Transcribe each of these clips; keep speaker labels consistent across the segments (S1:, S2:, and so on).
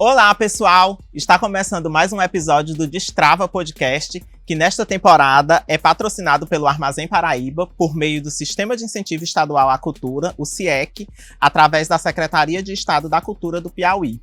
S1: Olá, pessoal! Está começando mais um episódio do Destrava Podcast, que nesta temporada é patrocinado pelo Armazém Paraíba por meio do Sistema de Incentivo Estadual à Cultura, o CIEC, através da Secretaria de Estado da Cultura do Piauí.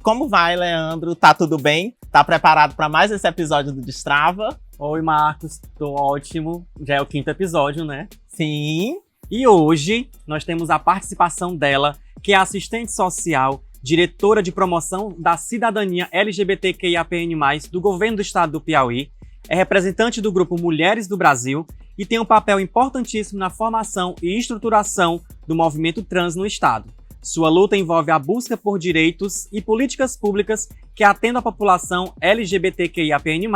S1: Como vai, Leandro? Tá tudo bem? Tá preparado para mais esse episódio do Destrava?
S2: Oi, Marcos. Tô ótimo. Já é o 5º episódio, né?
S1: Sim.
S2: E hoje nós temos a participação dela, que é assistente social, diretora de promoção da cidadania LGBTQIAPN+, do governo do estado do Piauí, é representante do grupo Mulheres do Brasil e tem um papel importantíssimo na formação e estruturação do movimento trans no estado. Sua luta envolve a busca por direitos e políticas públicas que atendam a população LGBTQIAPN+.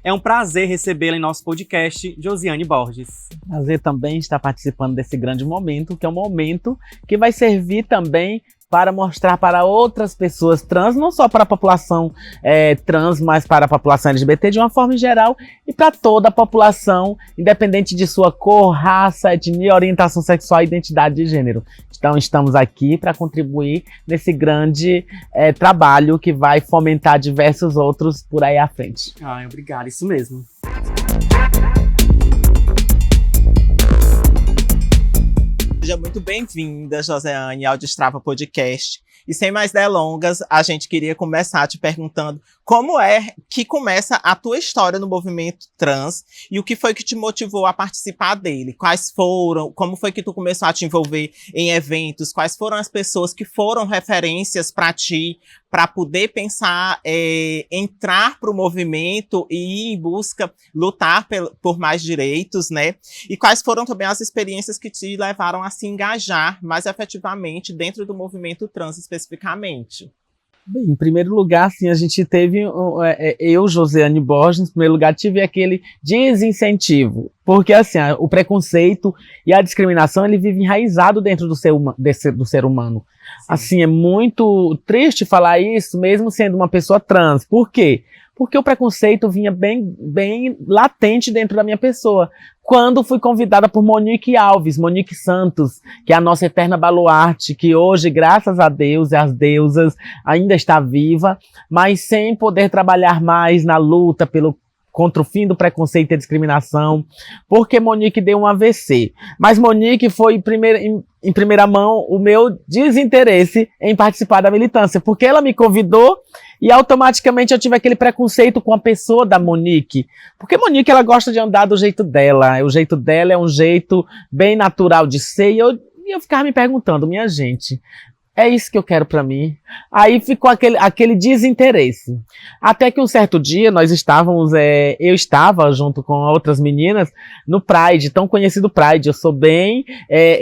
S2: É um prazer recebê-la em nosso podcast, Josiane Borges.
S3: Prazer também estar participando desse grande momento, que é um momento que vai servir também para mostrar para outras pessoas trans, não só para a população trans, mas para a população LGBT de uma forma em geral e para toda a população, independente de sua cor, raça, etnia, orientação sexual e identidade de gênero. Então estamos aqui para contribuir nesse grande trabalho que vai fomentar diversos outros por aí à frente.
S2: Ai, obrigado, isso mesmo.
S1: Seja muito bem-vinda, Josiane, ao Destrava Podcast. E sem mais delongas, a gente queria começar te perguntando como é que começa a tua história no movimento trans e o que foi que te motivou a participar dele? Quais foram, como foi que tu começou a te envolver em eventos? Quais foram as pessoas que foram referências para ti, para poder pensar, entrar para o movimento e ir em busca, lutar por mais direitos, né? E quais foram também as experiências que te levaram a se engajar mais efetivamente dentro do movimento trans especificamente?
S3: Bem, em primeiro lugar, assim, a gente teve, eu, Josiane Borges, em primeiro lugar, tive aquele desincentivo, porque assim, o preconceito e a discriminação, ele vive enraizado dentro do ser humano. Sim. Assim, é muito triste falar isso, mesmo sendo uma pessoa trans. Por quê? Porque o preconceito vinha bem latente dentro da minha pessoa. Quando fui convidada por Monique Alves, Monique Santos, que é a nossa eterna baluarte, que hoje, graças a Deus e às deusas, ainda está viva, mas sem poder trabalhar mais na luta contra o fim do preconceito e discriminação, porque Monique deu um AVC. Mas Monique foi em primeira mão o meu desinteresse em participar da militância, porque ela me convidou e automaticamente eu tive aquele preconceito com a pessoa da Monique. Porque Monique, ela gosta de andar do jeito dela, o jeito dela é um jeito bem natural de ser, e eu ficava me perguntando, minha gente, é isso que eu quero pra mim? Aí ficou aquele desinteresse. Até que um certo dia eu estava junto com outras meninas no Pride, tão conhecido Pride. Eu sou bem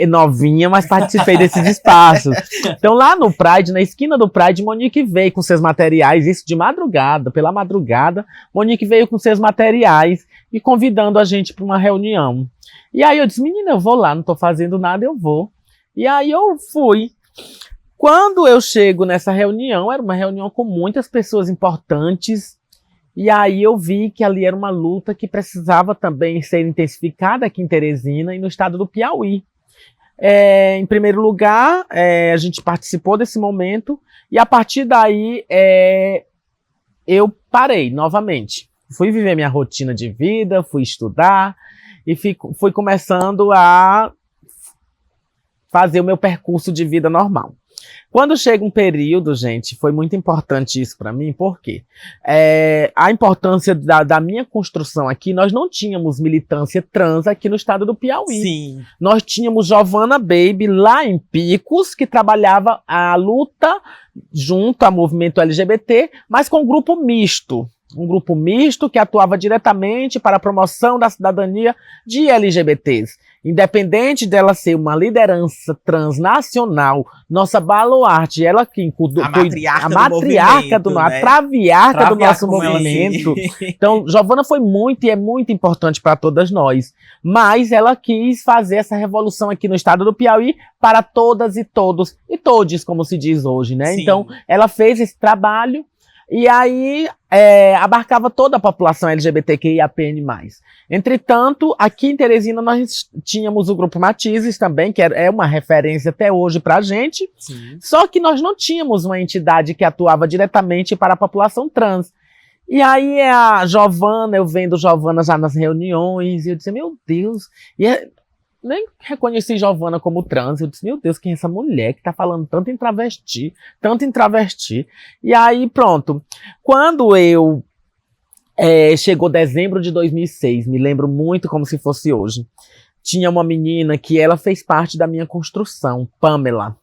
S3: novinha, mas participei desses espaços. Então lá no Pride, na esquina do Pride, Monique veio com seus materiais, isso de madrugada, pela madrugada, Monique veio com seus materiais e convidando a gente para uma reunião. E aí eu disse, menina, eu vou lá, não tô fazendo nada, eu vou. E aí eu fui. Quando eu chego nessa reunião, era uma reunião com muitas pessoas importantes, e aí eu vi que ali era uma luta que precisava também ser intensificada aqui em Teresina e no estado do Piauí. Em primeiro lugar, a gente participou desse momento, e a partir daí eu parei novamente. Fui viver minha rotina de vida, fui estudar, e fui começando a fazer o meu percurso de vida normal. Quando chega um período, gente, foi muito importante isso para mim, porque a importância da minha construção aqui, nós não tínhamos militância trans aqui no estado do Piauí.
S1: Sim.
S3: Nós tínhamos Giovana Baby lá em Picos, que trabalhava a luta junto ao movimento LGBT, mas com um grupo misto. Um grupo misto que atuava diretamente para a promoção da cidadania de LGBTs. Independente dela ser uma liderança transnacional, nossa baluarte, ela que
S1: a matriarca do
S3: a traviarca do nosso movimento. Então, Giovana foi muito e é muito importante para todas nós. Mas ela quis fazer essa revolução aqui no estado do Piauí para todas e todos, e todes, como se diz hoje, né?
S1: Sim.
S3: Então, ela fez esse trabalho. E aí abarcava toda a população LGBTQIAPN+. Entretanto, aqui em Teresina nós tínhamos o Grupo Matizes também, que é uma referência até hoje pra gente.
S2: Sim.
S3: Só que nós não tínhamos uma entidade que atuava diretamente para a população trans. E aí a Giovana, eu vendo Giovana já nas reuniões, e eu disse, meu Deus, nem reconheci Giovana como trans, eu disse, meu Deus, quem é essa mulher que tá falando tanto em travesti, tanto em travesti? E aí, pronto, quando chegou dezembro de 2006, me lembro muito como se fosse hoje, tinha uma menina que ela fez parte da minha construção, Pamela.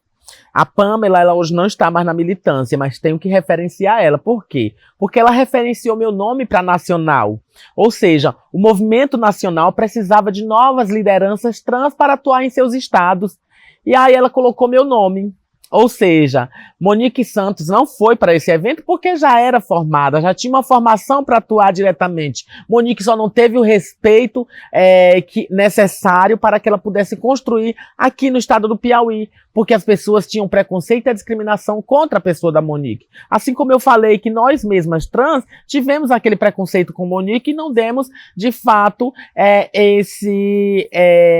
S3: A Pamela, ela hoje não está mais na militância, mas tenho que referenciar ela. Por quê? Porque ela referenciou meu nome para nacional. Ou seja, o movimento nacional precisava de novas lideranças trans para atuar em seus estados. E aí ela colocou meu nome. Ou seja, Monique Santos não foi para esse evento porque já era formada, já tinha uma formação para atuar diretamente. Monique só não teve o respeito necessário para que ela pudesse construir aqui no estado do Piauí, porque as pessoas tinham preconceito e discriminação contra a pessoa da Monique. Assim como eu falei que nós mesmas trans tivemos aquele preconceito com Monique e não demos, de fato, esse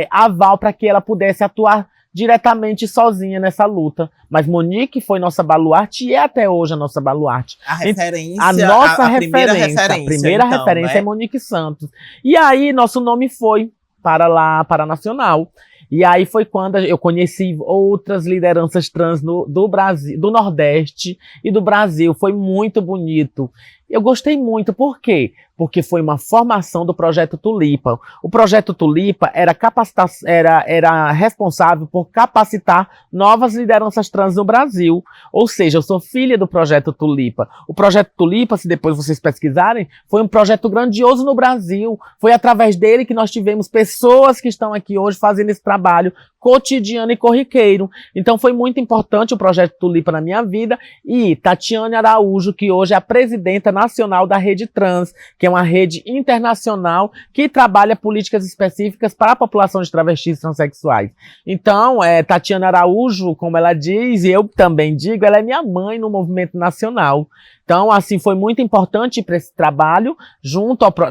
S3: aval para que ela pudesse atuar diretamente sozinha nessa luta. Mas Monique foi nossa baluarte e é até hoje a nossa baluarte.
S1: A referência,
S3: a nossa
S1: primeira
S3: referência. A primeira
S1: então,
S3: referência
S1: né?
S3: é Monique Santos. E aí nosso nome foi para lá, para a Nacional. E aí foi quando eu conheci outras lideranças trans do Brasil, do Nordeste e do Brasil. Foi muito bonito. Eu gostei muito. Por quê? Porque foi uma formação do Projeto Tulipa. O Projeto Tulipa era responsável por capacitar novas lideranças trans no Brasil. Ou seja, eu sou filha do Projeto Tulipa. O Projeto Tulipa, se depois vocês pesquisarem, foi um projeto grandioso no Brasil. Foi através dele que nós tivemos pessoas que estão aqui hoje fazendo esse trabalho cotidiano e corriqueiro. Então foi muito importante o Projeto Tulipa na minha vida. E Tatiane Araújo, que hoje é a presidenta nacional da Rede Trans, que é uma rede internacional que trabalha políticas específicas para a população de travestis e transexuais. Então, Tatiana Araújo, como ela diz, e eu também digo, ela é minha mãe no movimento nacional. Então, assim, foi muito importante para esse trabalho,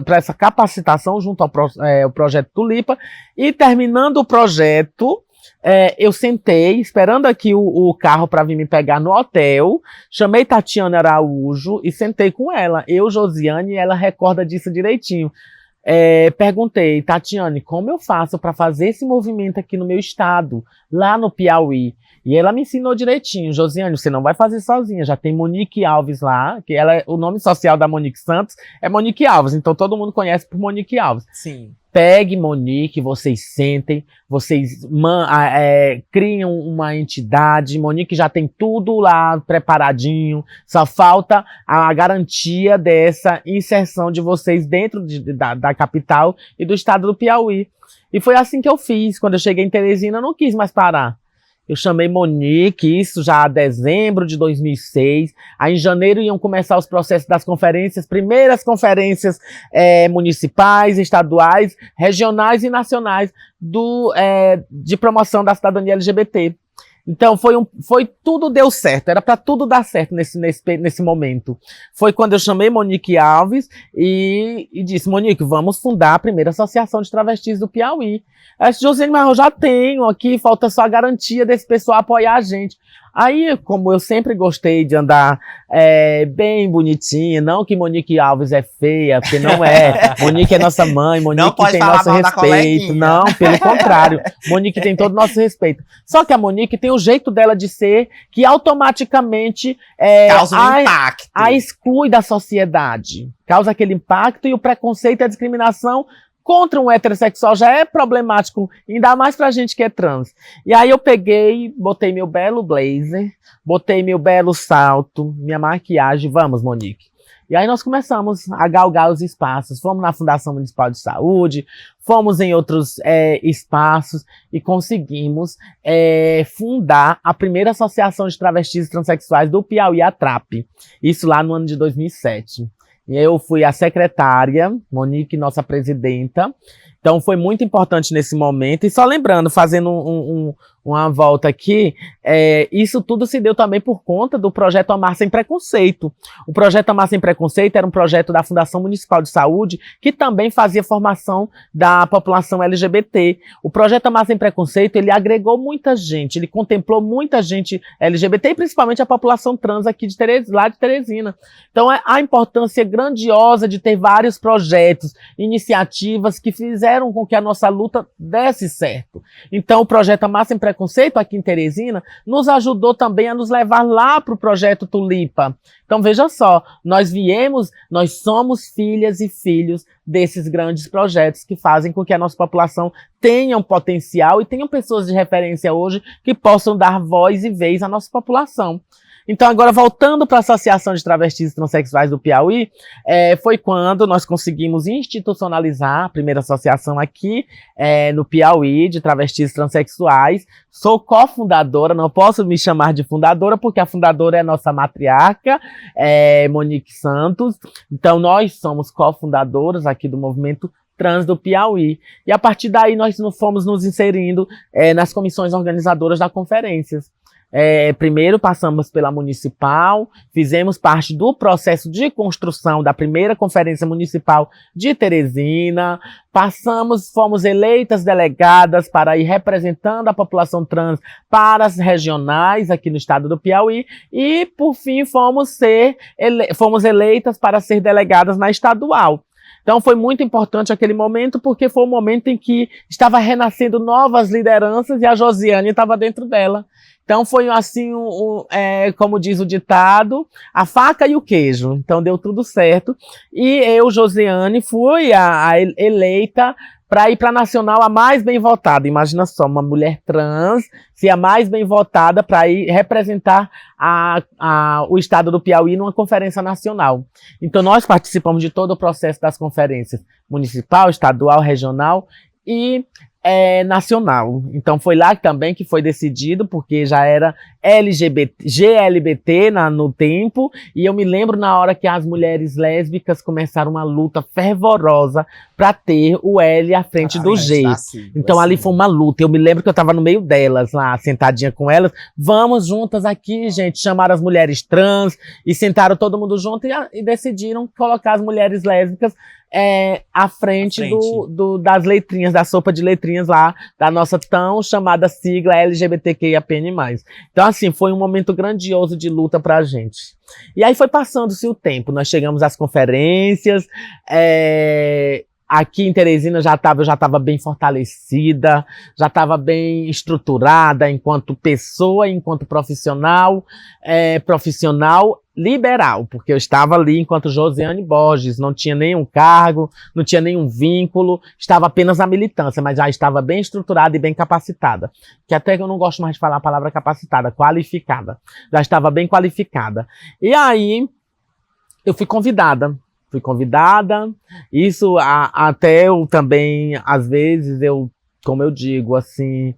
S3: para essa capacitação, junto ao Projeto Tulipa. E terminando o projeto, eu sentei, esperando aqui o carro para vir me pegar no hotel, chamei Tatiana Araújo e sentei com ela. Eu, Josiane, e ela recorda disso direitinho. Perguntei, Tatiane, como eu faço para fazer esse movimento aqui no meu estado, lá no Piauí? E ela me ensinou direitinho. Josiane, você não vai fazer sozinha, já tem Monique Alves lá, que o nome social da Monique Santos é Monique Alves, então todo mundo conhece por Monique Alves.
S1: Sim.
S3: Pegue Monique, vocês sentem, vocês criam uma entidade, Monique já tem tudo lá preparadinho, só falta a garantia dessa inserção de vocês dentro da capital e do estado do Piauí. E foi assim que eu fiz. Quando eu cheguei em Teresina, eu não quis mais parar. Eu chamei Monique, isso já em dezembro de 2006. Aí em janeiro iam começar os processos das conferências, primeiras conferências municipais, estaduais, regionais e nacionais de promoção da cidadania LGBT. Então tudo deu certo, era para tudo dar certo nesse momento. Foi quando eu chamei Monique Alves e disse, Monique, vamos fundar a primeira associação de travestis do Piauí. Aí disse, Josiane, mas eu já tenho aqui, falta só a garantia desse pessoal apoiar a gente. Aí, como eu sempre gostei de andar bem bonitinha, não que Monique Alves é feia, porque não é. Monique é nossa mãe, Monique tem nosso respeito. Não, pelo contrário. Monique tem todo o nosso respeito. Só que a Monique tem o jeito dela de ser que automaticamente
S1: causa um impacto.
S3: A exclui da sociedade. Causa aquele impacto e o preconceito e a discriminação contra um heterossexual já é problemático, ainda mais pra gente que é trans. E aí eu peguei, botei meu belo blazer, botei meu belo salto, minha maquiagem, vamos, Monique. E aí nós começamos a galgar os espaços, fomos na Fundação Municipal de Saúde, fomos em outros espaços e conseguimos fundar a primeira associação de travestis e transexuais do Piauí, a TRAP. Isso lá no ano de 2007. Eu fui a secretária, Monique, nossa presidenta, Então foi muito importante nesse momento. E só lembrando, fazendo uma volta aqui, isso tudo se deu também por conta do projeto Amar Sem Preconceito. O projeto Amar Sem Preconceito era um projeto da Fundação Municipal de Saúde que também fazia formação da população LGBT. O projeto Amar Sem Preconceito, ele agregou muita gente, ele contemplou muita gente LGBT e principalmente a população trans aqui lá de Teresina. Então a importância grandiosa de ter vários projetos, iniciativas que fizeram com que a nossa luta desse certo. Então o projeto Amar Sem Preconceito aqui em Teresina nos ajudou também a nos levar lá para o projeto Tulipa. Então veja só, nós somos filhas e filhos desses grandes projetos que fazem com que a nossa população tenha um potencial e tenham pessoas de referência hoje que possam dar voz e vez à nossa população. Então, agora, voltando para a Associação de Travestis e Transsexuais do Piauí, foi quando nós conseguimos institucionalizar a primeira associação aqui no Piauí de travestis transexuais. Sou cofundadora, não posso me chamar de fundadora, porque a fundadora é a nossa matriarca, Monique Santos. Então, nós somos cofundadoras aqui do movimento trans do Piauí. E a partir daí, nós fomos nos inserindo nas comissões organizadoras das conferências. Primeiro passamos pela municipal, fizemos parte do processo de construção da primeira conferência municipal de Teresina, fomos eleitas delegadas para ir representando a população trans para as regionais aqui no estado do Piauí e, por fim, fomos eleitas para ser delegadas na estadual. Então foi muito importante aquele momento, porque foi o momento em que estava renascendo novas lideranças e a Josiane estava dentro dela. Então foi assim, como diz o ditado, a faca e o queijo. Então deu tudo certo. E eu, Josiane, fui a eleita para ir para a Nacional a mais bem votada. Imagina só, uma mulher trans ser a mais bem votada para ir representar o estado do Piauí numa conferência nacional. Então nós participamos de todo o processo das conferências municipal, estadual, regional e nacional. Então foi lá também que foi decidido, porque já era GLBT no tempo, e eu me lembro na hora que as mulheres lésbicas começaram uma luta fervorosa para ter o L à frente do G. Então ali foi uma luta. Eu me lembro que eu estava no meio delas, lá, sentadinha com elas. Vamos juntas aqui, gente. Chamaram as mulheres trans e sentaram todo mundo junto e decidiram colocar as mulheres lésbicas à frente. Das letrinhas, da sopa de letrinhas lá, da nossa tão chamada sigla LGBTQIAPN+. Então, assim, foi um momento grandioso de luta pra gente. E aí foi passando-se o tempo, nós chegamos às conferências, aqui em Teresina eu já estava bem fortalecida, já estava bem estruturada enquanto pessoa, enquanto profissional liberal, porque eu estava ali enquanto Josiane Borges, não tinha nenhum cargo, não tinha nenhum vínculo, estava apenas na militância, mas já estava bem estruturada e bem capacitada. Que até que eu não gosto mais de falar a palavra capacitada, qualificada. Já estava bem qualificada. E aí, eu fui convidada, isso até eu também, às vezes, como eu digo, assim,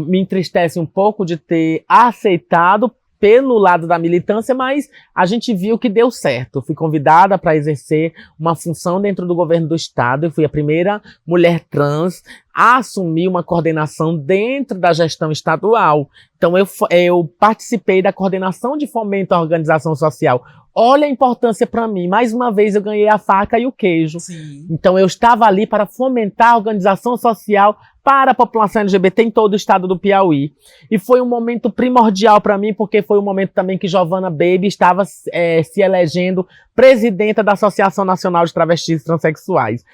S3: me entristece um pouco de ter aceitado pelo lado da militância, mas a gente viu que deu certo. Eu fui convidada para exercer uma função dentro do governo do estado. Eu fui a primeira mulher trans a assumir uma coordenação dentro da gestão estadual. Então eu participei da coordenação de fomento à organização social. Olha a importância para mim. Mais uma vez eu ganhei a faca e o queijo.
S1: Sim.
S3: Então eu estava ali para fomentar a organização social para a população LGBT em todo o estado do Piauí. E foi um momento primordial para mim, porque foi um momento também que Giovanna Baby estava se elegendo presidenta da Associação Nacional de Travestis e Transsexuais.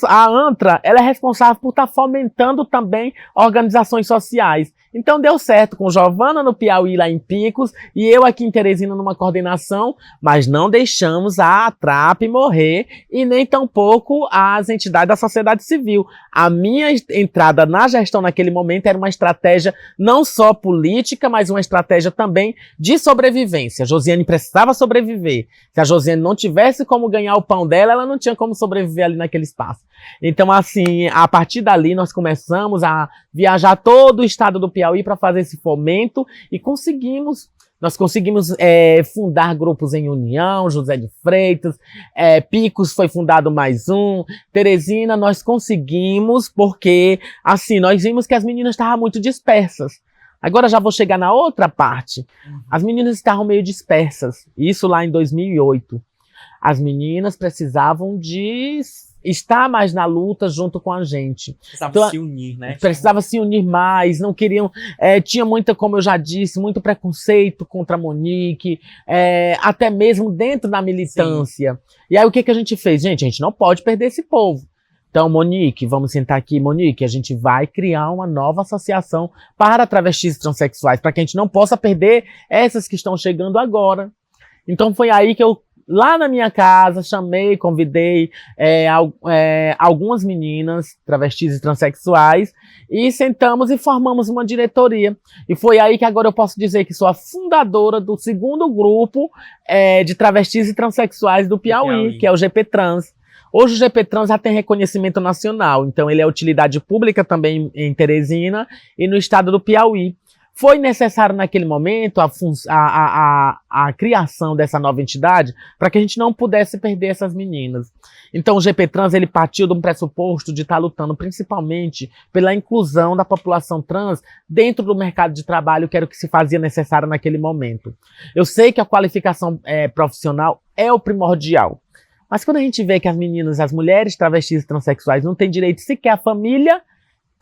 S3: A ANTRA, ela é responsável por estar fomentando também organizações sociais. Então deu certo com Giovanna no Piauí, lá em Picos, e eu aqui em Teresina numa coordenação, mas não deixamos a ATRAP morrer e nem tampouco as entidades da sociedade civil. A minha entrada na gestão naquele momento era uma estratégia não só política, mas uma estratégia também de sobrevivência. A Josiane precisava sobreviver. Se a Josiane não tivesse como ganhar o pão dela, ela não tinha como sobreviver ali naquele espaço. Então, assim, a partir dali nós começamos a viajar todo o estado do Piauí para fazer esse fomento e conseguimos Nós conseguimos fundar grupos em União, José de Freitas, Picos foi fundado mais um, Teresina nós conseguimos porque, assim, nós vimos que as meninas estavam muito dispersas. Agora já vou chegar na outra parte. As meninas estavam meio dispersas, isso lá em 2008. As meninas precisavam de estar mais na luta junto com a gente.
S2: Precisava se unir, né?
S3: Precisava se unir mais, não queriam... tinha muita, como eu já disse, muito preconceito contra a Monique, até mesmo dentro da militância. Sim. E aí o que a gente fez? Gente, a gente não pode perder esse povo. Então, Monique, vamos sentar aqui, Monique, a gente vai criar uma nova associação para travestis e transexuais, para que a gente não possa perder essas que estão chegando agora. Então foi aí que eu, lá na minha casa, chamei, convidei algumas meninas, travestis e transexuais, e sentamos e formamos uma diretoria. E foi aí que agora eu posso dizer que sou a fundadora do segundo grupo de travestis e transexuais do Piauí, que é o GP Trans. Hoje o GP Trans já tem reconhecimento nacional, então ele é utilidade pública também em Teresina e no estado do Piauí. Foi necessário naquele momento a criação dessa nova entidade para que a gente não pudesse perder essas meninas. Então o GP Trans ele partiu de um pressuposto de estar lutando principalmente pela inclusão da população trans dentro do mercado de trabalho, que era o que se fazia necessário naquele momento. Eu sei que a qualificação profissional é o primordial. Mas quando a gente vê que as meninas, as mulheres travestis e transexuais não têm direito sequer à família,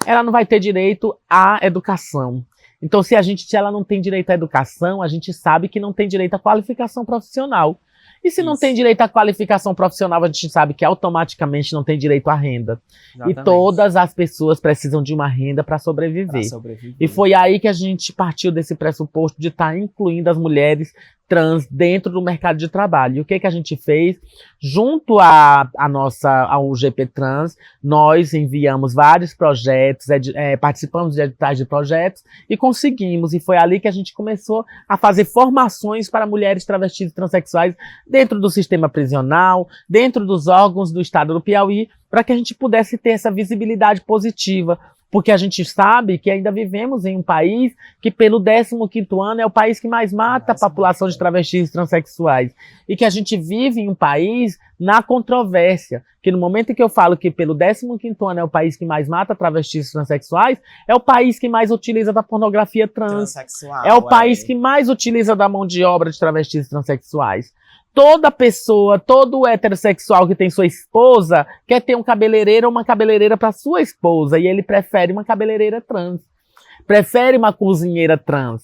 S3: ela não vai ter direito à educação. Então, se ela não tem direito à educação, a gente sabe que não tem direito à qualificação profissional. E se não tem direito à qualificação profissional, a gente sabe que automaticamente não tem direito à renda. Exatamente. E todas as pessoas precisam de uma renda para sobreviver. E foi aí que a gente partiu desse pressuposto de estar incluindo as mulheres trans dentro do mercado de trabalho. E o que a gente fez? Junto ao GP Trans, nós enviamos vários projetos, participamos de editais de projetos e conseguimos. E foi ali que a gente começou a fazer formações para mulheres travestis e transexuais dentro do sistema prisional, dentro dos órgãos do estado do Piauí, para que a gente pudesse ter essa visibilidade positiva. Porque a gente sabe que ainda vivemos em um país que pelo 15º ano é o país que mais mata a população de travestis e transexuais. E que a gente vive em um país na controvérsia. Que no momento em que eu falo que pelo 15º ano é o país que mais mata travestis e transexuais, é o país que mais utiliza da pornografia transexual. É o país que mais utiliza da mão de obra de travestis e transexuais. Toda pessoa, todo heterossexual que tem sua esposa quer ter um cabeleireiro ou uma cabeleireira para sua esposa, e ele prefere uma cabeleireira trans, prefere uma cozinheira trans.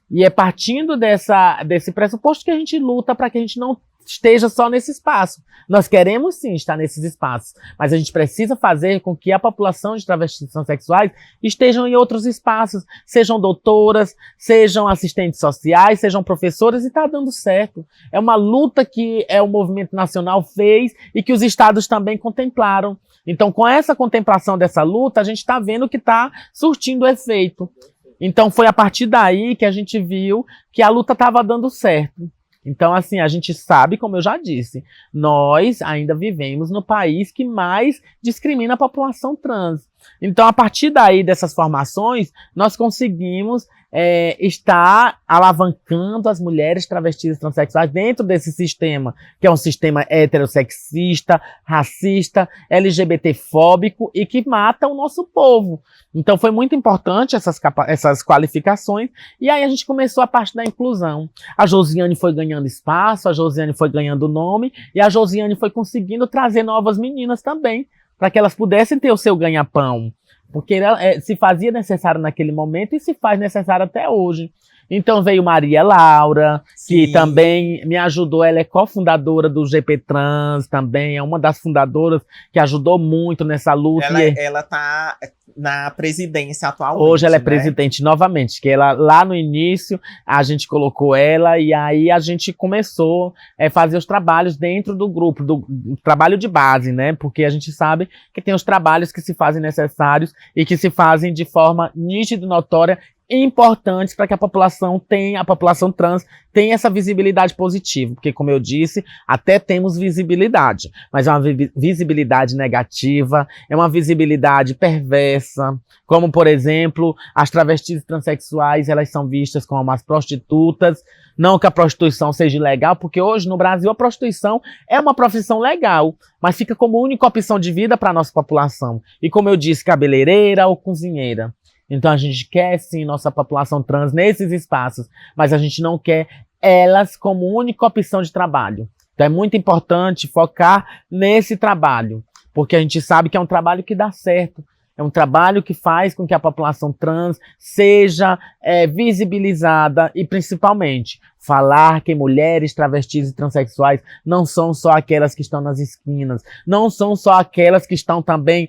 S3: E é partindo desse pressuposto que a gente luta para que a gente não esteja só nesse espaço. Nós queremos sim estar nesses espaços, mas a gente precisa fazer com que a população de travestis transexuais estejam em outros espaços, sejam doutoras, sejam assistentes sociais, sejam professoras, e está dando certo. É uma luta que o movimento nacional fez e que os estados também contemplaram. Então, com essa contemplação dessa luta, a gente está vendo que está surtindo efeito. Então, foi a partir daí que a gente viu que a luta estava dando certo. Então, assim, a gente sabe, como eu já disse, nós ainda vivemos no país que mais discrimina a população trans. Então, a partir daí dessas formações, nós conseguimos estar alavancando as mulheres travestis e transexuais dentro desse sistema, que é um sistema heterossexista, racista, LGBTfóbico e que mata o nosso povo. Então, foi muito importante essas qualificações, e aí a gente começou a parte da inclusão. A Josiane foi ganhando espaço, a Josiane foi ganhando nome, e a Josiane foi conseguindo trazer novas meninas também, para que elas pudessem ter o seu ganha-pão. Porque se fazia necessário naquele momento e se faz necessário até hoje. Então veio Maria Laura, que também me ajudou, ela é cofundadora do GP Trans, também é uma das fundadoras que ajudou muito nessa luta.
S1: Ela tá na presidência atualmente.
S3: Hoje ela é presidente novamente, que ela lá no início a gente colocou ela e aí a gente começou a fazer os trabalhos dentro do grupo, do trabalho de base, né? Porque a gente sabe que tem os trabalhos que se fazem necessários e que se fazem de forma nítida e notória importantes para que a população trans tenha essa visibilidade positiva, porque, como eu disse, até temos visibilidade, mas é uma visibilidade negativa, é uma visibilidade perversa, como, por exemplo, as travestis transexuais, elas são vistas como umas prostitutas, não que a prostituição seja ilegal, porque hoje no Brasil a prostituição é uma profissão legal, mas fica como única opção de vida para a nossa população, e como eu disse, cabeleireira ou cozinheira. Então a gente quer sim nossa população trans nesses espaços, mas a gente não quer elas como única opção de trabalho. Então é muito importante focar nesse trabalho, porque a gente sabe que é um trabalho que dá certo. É um trabalho que faz com que a população trans seja visibilizada e, principalmente, falar que mulheres, travestis e transexuais não são só aquelas que estão nas esquinas, não são só aquelas que estão também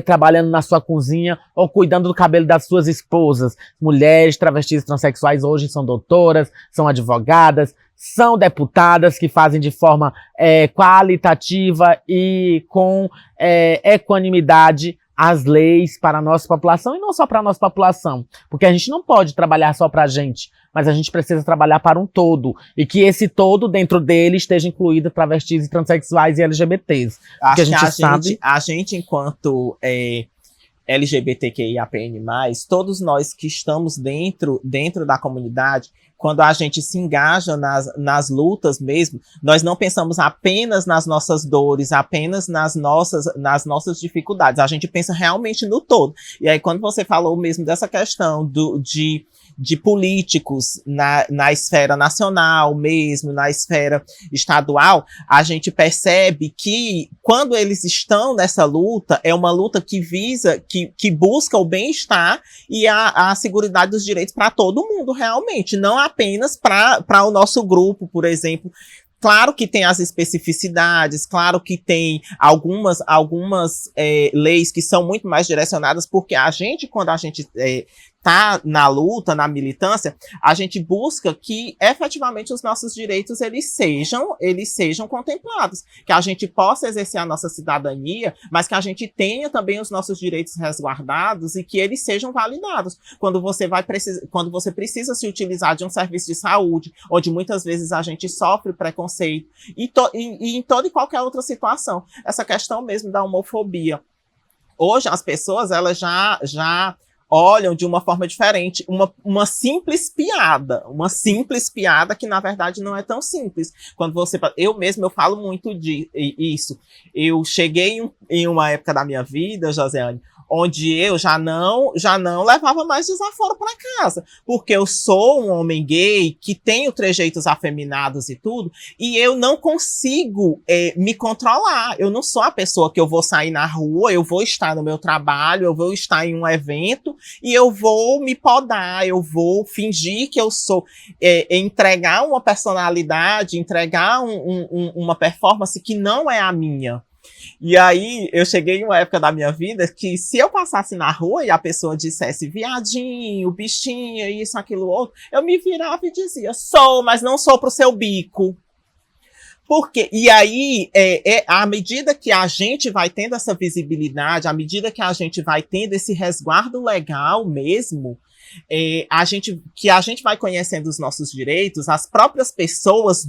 S3: trabalhando na sua cozinha ou cuidando do cabelo das suas esposas. Mulheres, travestis e transexuais hoje são doutoras, são advogadas, são deputadas que fazem de forma qualitativa e com equanimidade as leis para a nossa população, e não só para a nossa população, porque a gente não pode trabalhar só para a gente, mas a gente precisa trabalhar para um todo, e que esse todo, dentro dele, esteja incluído travestis e transexuais e LGBTs. Porque
S1: a gente enquanto LGBTQIAPN+, todos nós que estamos dentro da comunidade, quando a gente se engaja nas lutas mesmo, nós não pensamos apenas nas nossas dores, apenas nas nossas dificuldades. A gente pensa realmente no todo. E aí, quando você falou mesmo dessa questão de políticos na esfera nacional mesmo, na esfera estadual, a gente percebe que quando eles estão nessa luta, é uma luta que visa, que busca o bem-estar e a seguridade dos direitos para todo mundo realmente, não apenas para o nosso grupo, por exemplo. Claro que tem as especificidades, claro que tem algumas leis que são muito mais direcionadas, porque a gente, quando a gente tá na luta, na militância, a gente busca que efetivamente os nossos direitos eles sejam contemplados, que a gente possa exercer a nossa cidadania, mas que a gente tenha também os nossos direitos resguardados e que eles sejam validados. Quando você precisa se utilizar de um serviço de saúde, onde muitas vezes a gente sofre preconceito, e em toda e qualquer outra situação. Essa questão mesmo da homofobia. Hoje as pessoas elas já olham de uma forma diferente, uma simples piada que na verdade não é tão simples. Quando eu falo muito isso. Eu cheguei em uma época da minha vida, Josiane, onde eu já não levava mais desaforo para casa, porque eu sou um homem gay que tenho trejeitos afeminados e tudo, e eu não consigo me controlar. Eu não sou a pessoa que eu vou sair na rua, eu vou estar no meu trabalho, eu vou estar em um evento e eu vou me podar, eu vou fingir que eu sou, entregar uma personalidade, entregar uma performance que não é a minha. E aí, eu cheguei em uma época da minha vida que se eu passasse na rua e a pessoa dissesse viadinho, bichinho, isso, aquilo, outro, eu me virava e dizia, sou, mas não sou pro seu bico. Porque, e aí, à medida que a gente vai tendo essa visibilidade, à medida que a gente vai tendo esse resguardo legal mesmo, a gente vai conhecendo os nossos direitos, as próprias pessoas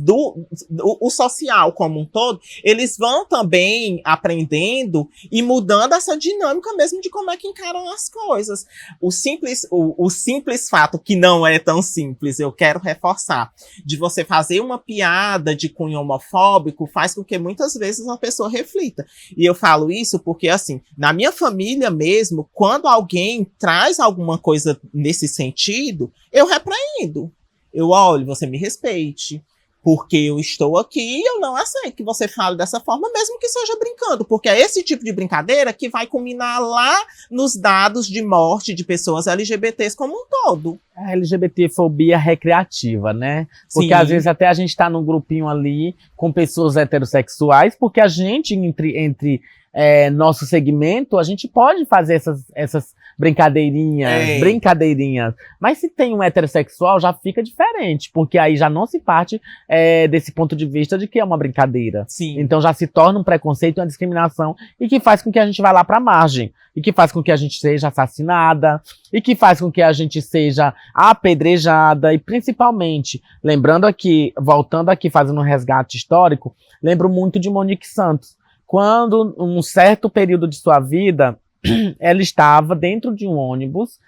S1: o social como um todo, eles vão também aprendendo e mudando essa dinâmica mesmo de como é que encaram as coisas. O simples fato, que não é tão simples, eu quero reforçar, de você fazer uma piada de cunho homofóbico, faz com que muitas vezes a pessoa reflita. E eu falo isso porque, assim, na minha família mesmo, quando alguém traz alguma coisa nesse sentido, eu repreendo. Eu olho, você me respeite, porque eu estou aqui e eu não aceito que você fale dessa forma, mesmo que seja brincando, porque é esse tipo de brincadeira que vai culminar lá nos dados de morte de pessoas LGBTs como um todo.
S3: A LGBTfobia recreativa, né? Porque
S1: Sim.
S3: Às vezes até a gente tá num grupinho ali com pessoas heterossexuais, porque a gente, entre nosso segmento, a gente pode fazer essas brincadeirinhas. Mas se tem um heterossexual, já fica diferente, porque aí já não se parte desse ponto de vista de que é uma brincadeira.
S1: Sim.
S3: Então já se torna um preconceito e uma discriminação, e que faz com que a gente vá lá pra margem, e que faz com que a gente seja assassinada, e que faz com que a gente seja apedrejada, e principalmente, lembrando aqui, voltando aqui, fazendo um resgate histórico, lembro muito de Monique Santos, quando, um certo período de sua vida, ela estava dentro de um ônibus,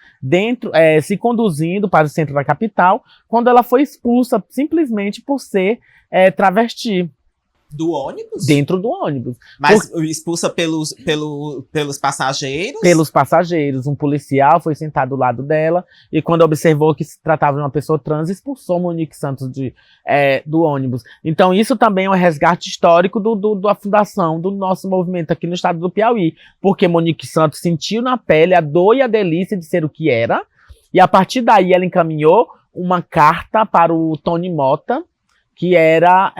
S3: se conduzindo para o centro da capital, quando ela foi expulsa simplesmente por ser travesti.
S1: Do ônibus?
S3: Dentro do ônibus.
S1: Mas expulsa pelos passageiros?
S3: Pelos passageiros. Um policial foi sentado do lado dela e quando observou que se tratava de uma pessoa trans, expulsou Monique Santos do ônibus. Então isso também é um resgate histórico da fundação do nosso movimento aqui no estado do Piauí. Porque Monique Santos sentiu na pele a dor e a delícia de ser o que era. E a partir daí ela encaminhou uma carta para o Tony Mota, que era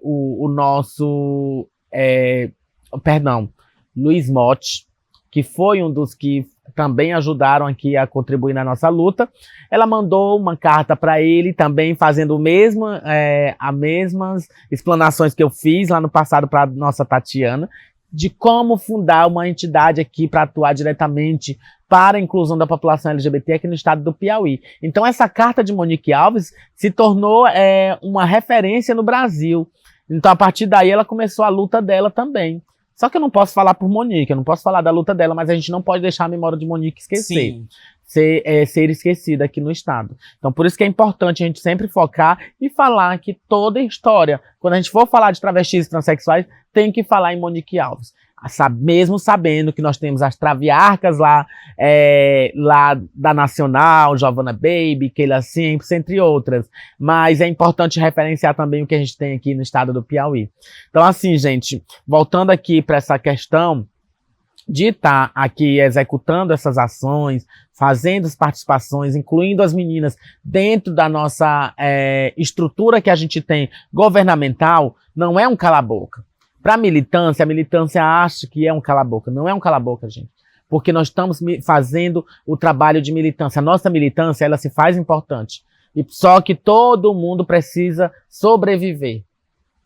S3: o nosso, Luiz Motti, que foi um dos que também ajudaram aqui a contribuir na nossa luta. Ela mandou uma carta para ele também, fazendo as mesmas explanações que eu fiz lá no passado para nossa Tatiana, de como fundar uma entidade aqui para atuar diretamente para a inclusão da população LGBT aqui no estado do Piauí. Então essa carta de Monique Alves se tornou uma referência no Brasil. Então a partir daí ela começou a luta dela também. Só que eu não posso falar por Monique, eu não posso falar da luta dela, mas a gente não pode deixar a memória de Monique esquecer.
S1: Sim.
S3: Ser esquecida aqui no estado. Então por isso que é importante a gente sempre focar e falar que toda a história, quando a gente for falar de travestis e transexuais, tem que falar em Monique Alves. Mesmo sabendo que nós temos as traviarcas lá da Nacional, Giovanna Baby, Keila Simples, entre outras. Mas é importante referenciar também o que a gente tem aqui no estado do Piauí. Então assim, gente, voltando aqui para essa questão de estar aqui executando essas ações, fazendo as participações, incluindo as meninas dentro da nossa estrutura que a gente tem governamental, não é um cala-boca. Para a militância acha que é um cala-boca. Não é um cala-boca, gente. Porque nós estamos fazendo o trabalho de militância. A nossa militância, ela se faz importante. Só que todo mundo precisa sobreviver.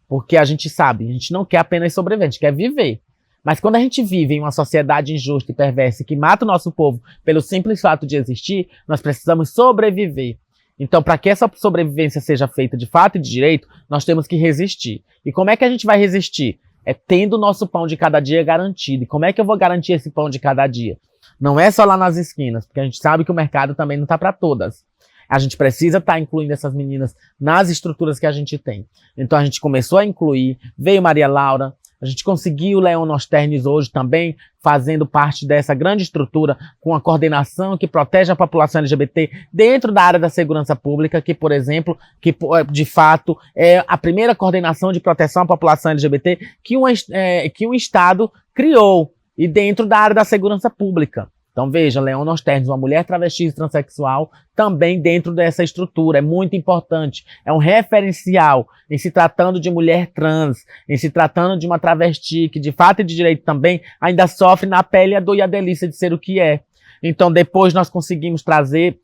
S3: Porque a gente sabe, a gente não quer apenas sobreviver, a gente quer viver. Mas quando a gente vive em uma sociedade injusta e perversa que mata o nosso povo pelo simples fato de existir, nós precisamos sobreviver. Então, para que essa sobrevivência seja feita de fato e de direito, nós temos que resistir. E como é que a gente vai resistir? É tendo o nosso pão de cada dia garantido. E como é que eu vou garantir esse pão de cada dia? Não é só lá nas esquinas, porque a gente sabe que o mercado também não está para todas. A gente precisa estar incluindo essas meninas nas estruturas que a gente tem. Então a gente começou a incluir, veio Maria Laura, a gente conseguiu o Leon Nosternes hoje também, fazendo parte dessa grande estrutura, com a coordenação que protege a população LGBT dentro da área da segurança pública, que, por exemplo, que de fato é a primeira coordenação de proteção à população LGBT que um Estado criou, e dentro da área da segurança pública. Então veja, Leon Nosternes, uma mulher travesti e transexual, também dentro dessa estrutura, é muito importante, é um referencial em se tratando de mulher trans, em se tratando de uma travesti que de fato e de direito também ainda sofre na pele a dor e a delícia de ser o que é. Então depois nós conseguimos trazer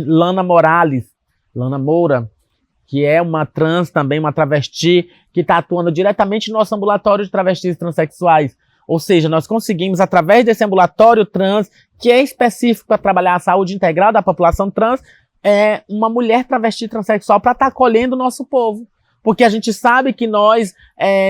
S3: Lana Moura, que é uma trans também, uma travesti, que está atuando diretamente no nosso ambulatório de travestis e transexuais. Ou seja, nós conseguimos, através desse ambulatório trans, que é específico para trabalhar a saúde integral da população trans, uma mulher travesti transexual para estar acolhendo o nosso povo. Porque a gente sabe que nós,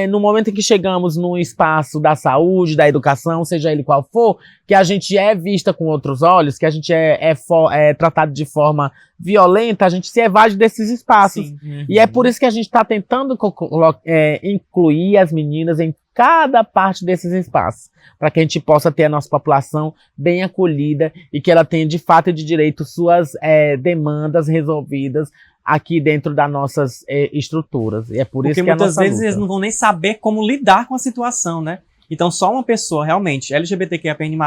S3: no momento em que chegamos no espaço da saúde, da educação, seja ele qual for, que a gente é vista com outros olhos, que a gente é tratado de forma violenta, a gente se evade desses espaços.
S1: Sim. Uhum.
S3: E é por isso que a gente está tentando incluir as meninas em cada parte desses espaços, para que a gente possa ter a nossa população bem acolhida e que ela tenha de fato e de direito suas demandas resolvidas aqui dentro das nossas estruturas. E é por isso que a nossa
S2: muitas vezes
S3: luta.
S2: eles não vão nem saber como lidar com a situação, né? Então só uma pessoa realmente LGBTQIAPN+,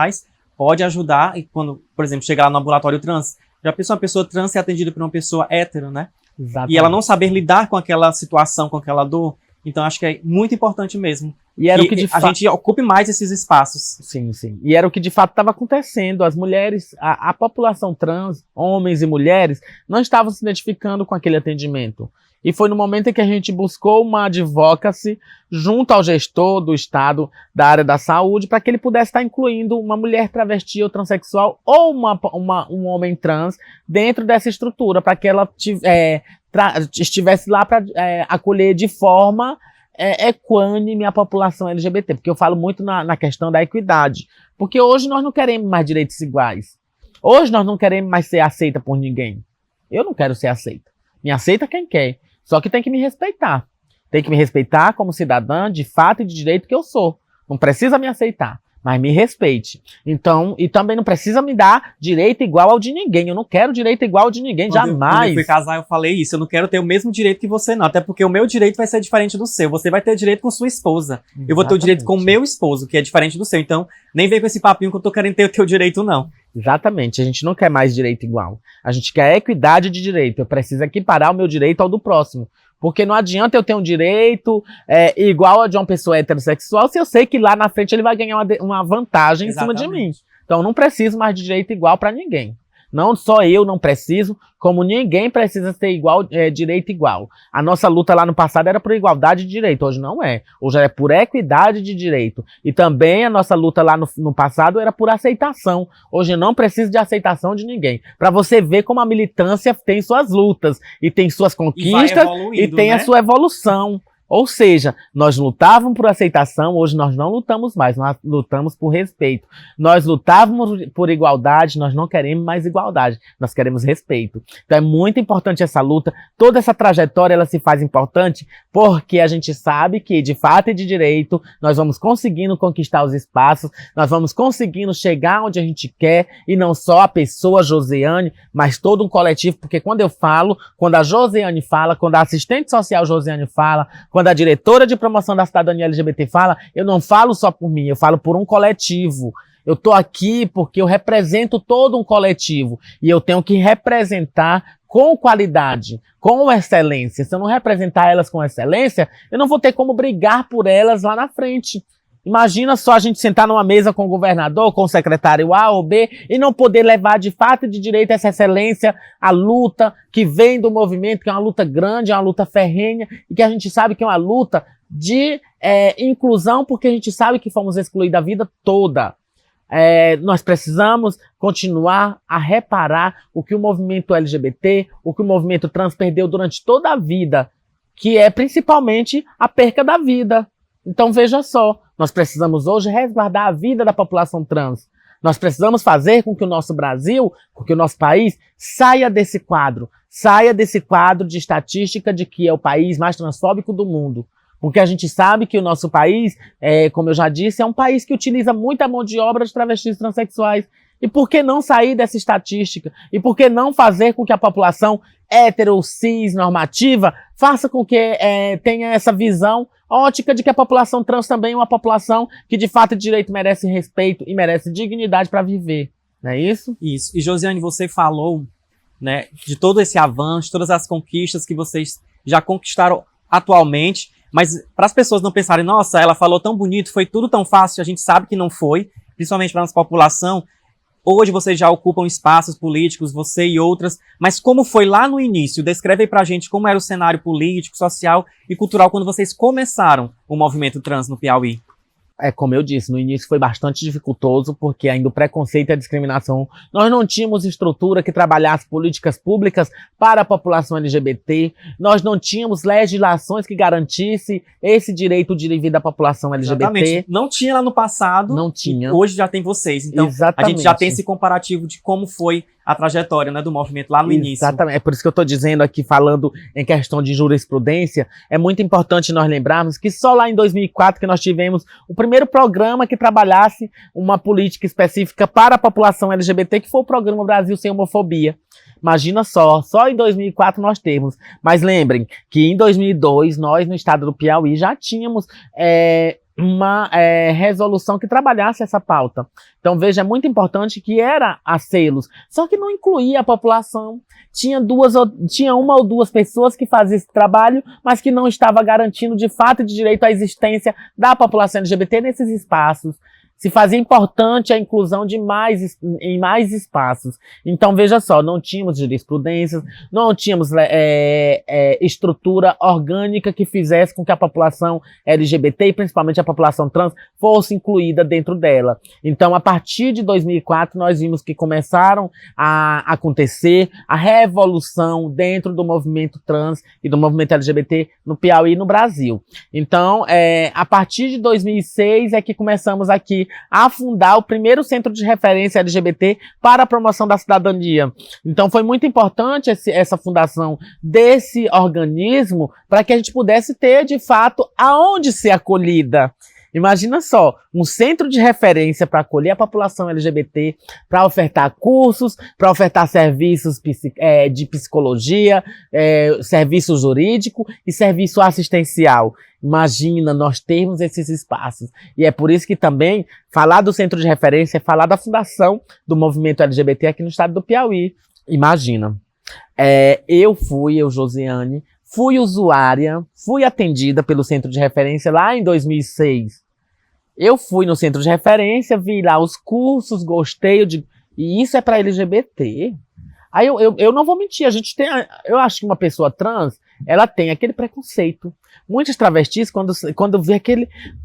S2: pode ajudar, e quando, por exemplo, chegar lá no ambulatório trans, já pensou uma pessoa trans ser atendida por uma pessoa hétero, né?
S3: Exatamente.
S2: E ela não saber lidar com aquela situação, com aquela dor. Então acho que é muito importante mesmo
S3: E era o que
S2: que
S3: de
S2: a
S3: fato.
S2: gente ocupe mais esses espaços.
S3: Sim, sim. E era o que de fato estava acontecendo. As mulheres, a população trans, homens e mulheres, não estavam se identificando com aquele atendimento. E foi no momento em que a gente buscou uma advocacy junto ao gestor do Estado da área da saúde para que ele pudesse estar incluindo uma mulher travesti ou transexual ou um homem trans dentro dessa estrutura, para que ela estivesse lá para acolher de forma equânime a população LGBT. Porque eu falo muito na questão da equidade. Porque hoje nós não queremos mais direitos iguais. Hoje nós não queremos mais ser aceita por ninguém. Eu não quero ser aceita. Me aceita quem quer. Só que tem que me respeitar. Tem que me respeitar como cidadã de fato e de direito que eu sou. Não precisa me aceitar, mas me respeite. Então, e também não precisa me dar direito igual ao de ninguém. Eu não quero direito igual ao de ninguém,
S2: Quando
S3: jamais.
S2: eu fui casar, eu falei isso. Eu não quero ter o mesmo direito que você, não. Até porque o meu direito vai ser diferente do seu. Você vai ter direito com sua esposa. Eu vou ter o direito com o meu esposo, que é diferente do seu. Então, nem vem com esse papinho que eu tô querendo ter o teu direito, não.
S3: Exatamente, a gente não quer mais direito igual. A gente quer equidade de direito. Eu preciso equiparar o meu direito ao do próximo. Porque não adianta eu ter um direito igual ao de uma pessoa heterossexual se eu sei que lá na frente ele vai ganhar uma vantagem em cima de mim. Então eu não preciso mais de direito igual para ninguém. Não só eu não preciso, como ninguém precisa ter direito igual. A nossa luta lá no passado era por igualdade de direito, hoje não é. Hoje é por equidade de direito. E também a nossa luta lá no passado era por aceitação. Hoje não precisa de aceitação de ninguém. Para você ver como a militância tem suas lutas, e tem suas conquistas, e tem a sua evolução. Ou seja, nós lutávamos por aceitação, hoje nós não lutamos mais, nós lutamos por respeito. Nós lutávamos por igualdade, nós não queremos mais igualdade, nós queremos respeito. Então é muito importante essa luta, toda essa trajetória ela se faz importante porque a gente sabe que de fato e de direito nós vamos conseguindo conquistar os espaços, nós vamos conseguindo chegar onde a gente quer, e não só a pessoa Josiane, mas todo um coletivo, porque quando eu falo, quando a Josiane fala, quando a assistente social Josiane fala, quando a diretora de promoção da cidadania LGBT fala, eu não falo só por mim, eu falo por um coletivo. Eu tô aqui porque eu represento todo um coletivo e eu tenho que representar com qualidade, com excelência. Se eu não representar elas com excelência, eu não vou ter como brigar por elas lá na frente. Imagina só a gente sentar numa mesa com o governador, com o secretário A ou B, e não poder levar de fato e de direito essa excelência, a luta que vem do movimento, que é uma luta grande, é uma luta ferrenha, e que a gente sabe que é uma luta de inclusão, porque a gente sabe que fomos excluídos da vida toda. Nós precisamos continuar a reparar o que o movimento LGBT, o que o movimento trans perdeu durante toda a vida, que é principalmente a perca da vida. Então veja só, nós precisamos hoje resguardar a vida da população trans. Nós precisamos fazer com que o nosso Brasil, com que o nosso país saia desse quadro de estatística de que é o país mais transfóbico do mundo. Porque a gente sabe que o nosso país, como eu já disse, é um país que utiliza muita mão de obra de travestis transexuais. E por que não sair dessa estatística? E por que não fazer com que a população hétero, cis, normativa, faça com que tenha essa visão ótica de que a população trans também é uma população que de fato e de direito merece respeito e merece dignidade para viver. Não é isso?
S2: Isso. E Josiane, você falou, né, de todo esse avanço, todas as conquistas que vocês já conquistaram atualmente, mas para as pessoas não pensarem, nossa, ela falou tão bonito, foi tudo tão fácil, a gente sabe que não foi, principalmente para a nossa população. Hoje vocês já ocupam espaços políticos, você e outras, mas como foi lá no início? Descreve aí pra gente como era o cenário político, social e cultural quando vocês começaram o movimento trans no Piauí.
S3: Como eu disse, no início foi bastante dificultoso, porque ainda o preconceito e a discriminação, nós não tínhamos estrutura que trabalhasse políticas públicas para a população LGBT, nós não tínhamos legislações que garantisse esse direito de vida da população LGBT.
S2: Exatamente. Não tinha lá no passado,
S3: não tinha.
S2: Hoje já tem vocês, então
S3: exatamente.
S2: A gente já tem esse comparativo de como foi a trajetória, né, do movimento lá no início.
S3: Exatamente, é por isso que eu estou dizendo aqui, falando em questão de jurisprudência, é muito importante nós lembrarmos que só lá em 2004 que nós tivemos o primeiro programa que trabalhasse uma política específica para a população LGBT, que foi o programa Brasil Sem Homofobia. Imagina só em 2004 nós temos. Mas lembrem que em 2002, nós no estado do Piauí já tínhamos uma resolução que trabalhasse essa pauta. Então, veja, é muito importante que era a selos, só que não incluía a população. Tinha uma ou duas pessoas que faziam esse trabalho, mas que não estava garantindo de fato e de direito a existência da população LGBT nesses espaços. Se fazia importante a inclusão em mais espaços. Então, veja só, não tínhamos jurisprudências, não tínhamos estrutura orgânica que fizesse com que a população LGBT, e principalmente a população trans, fosse incluída dentro dela. Então, a partir de 2004, nós vimos que começaram a acontecer a revolução dentro do movimento trans e do movimento LGBT no Piauí e no Brasil. Então, a partir de 2006 é que começamos aqui a fundar o primeiro centro de referência LGBT para a promoção da cidadania. Então foi muito importante essa fundação desse organismo para que a gente pudesse ter, de fato, aonde ser acolhida. Imagina só, um centro de referência para acolher a população LGBT, para ofertar cursos, para ofertar serviços de psicologia, serviço jurídico e serviço assistencial. Imagina nós termos esses espaços. E é por isso que também falar do centro de referência é falar da fundação do movimento LGBT aqui no estado do Piauí. Imagina. Eu, Josiane, fui usuária, fui atendida pelo centro de referência lá em 2006. Eu fui no centro de referência, vi lá os cursos, gostei, e isso é para LGBT? Aí eu não vou mentir, eu acho que uma pessoa trans, ela tem aquele preconceito. Muitos travestis, quando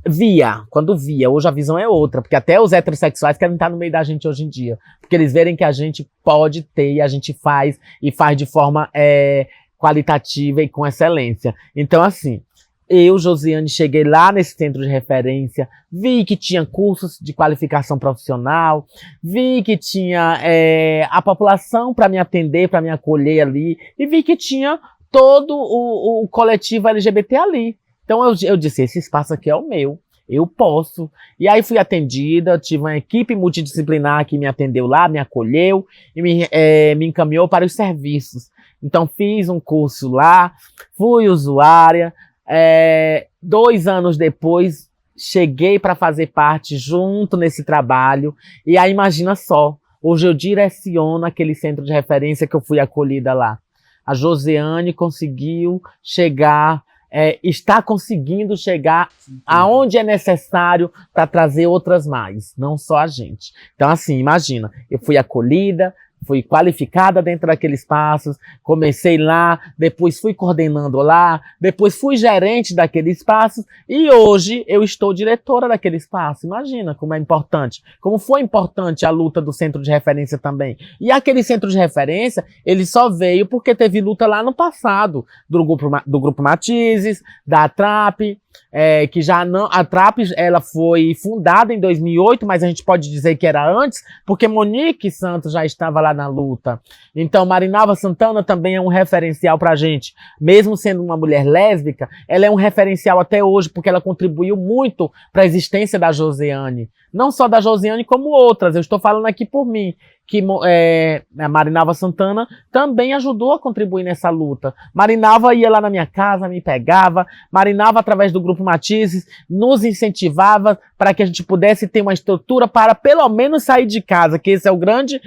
S3: via, hoje a visão é outra, porque até os heterossexuais querem estar no meio da gente hoje em dia, porque eles verem que a gente pode ter e a gente faz, e faz de forma qualitativa e com excelência. Então, assim, eu, Josiane, cheguei lá nesse centro de referência, vi que tinha cursos de qualificação profissional, vi que tinha a população para me atender, para me acolher ali, e vi que tinha todo o coletivo LGBT ali. Então eu disse, esse espaço aqui é o meu, eu posso. E aí fui atendida, tive uma equipe multidisciplinar que me atendeu lá, me acolheu e me encaminhou para os serviços. Então fiz um curso lá, fui usuária. 2 anos depois, cheguei para fazer parte junto nesse trabalho. E aí, imagina só, hoje eu direciono aquele centro de referência que eu fui acolhida lá. A Josiane conseguiu chegar, está conseguindo chegar aonde é necessário para trazer outras mais, não só a gente. Então, assim, imagina, eu fui acolhida, fui qualificada dentro daqueles espaços, comecei lá, depois fui coordenando lá, depois fui gerente daquele espaço e hoje eu estou diretora daquele espaço. Imagina como é importante, como foi importante a luta do centro de referência também. E aquele centro de referência, ele só veio porque teve luta lá no passado, do Grupo Matizes, da ATRAP, que já não, a ATRAP ela foi fundada em 2008, mas a gente pode dizer que era antes, porque Monique Santos já estava lá na luta. Então Marinalva Santana também é um referencial pra gente, mesmo sendo uma mulher lésbica, ela é um referencial até hoje, porque ela contribuiu muito para a existência da Josiane, não só da Josiane como outras, eu estou falando aqui por mim, que a Marinalva Santana também ajudou a contribuir nessa luta. Marinalva ia lá na minha casa, me pegava, Marinalva, através do Grupo Matizes, nos incentivava para que a gente pudesse ter uma estrutura para pelo menos sair de casa, que esse é o grande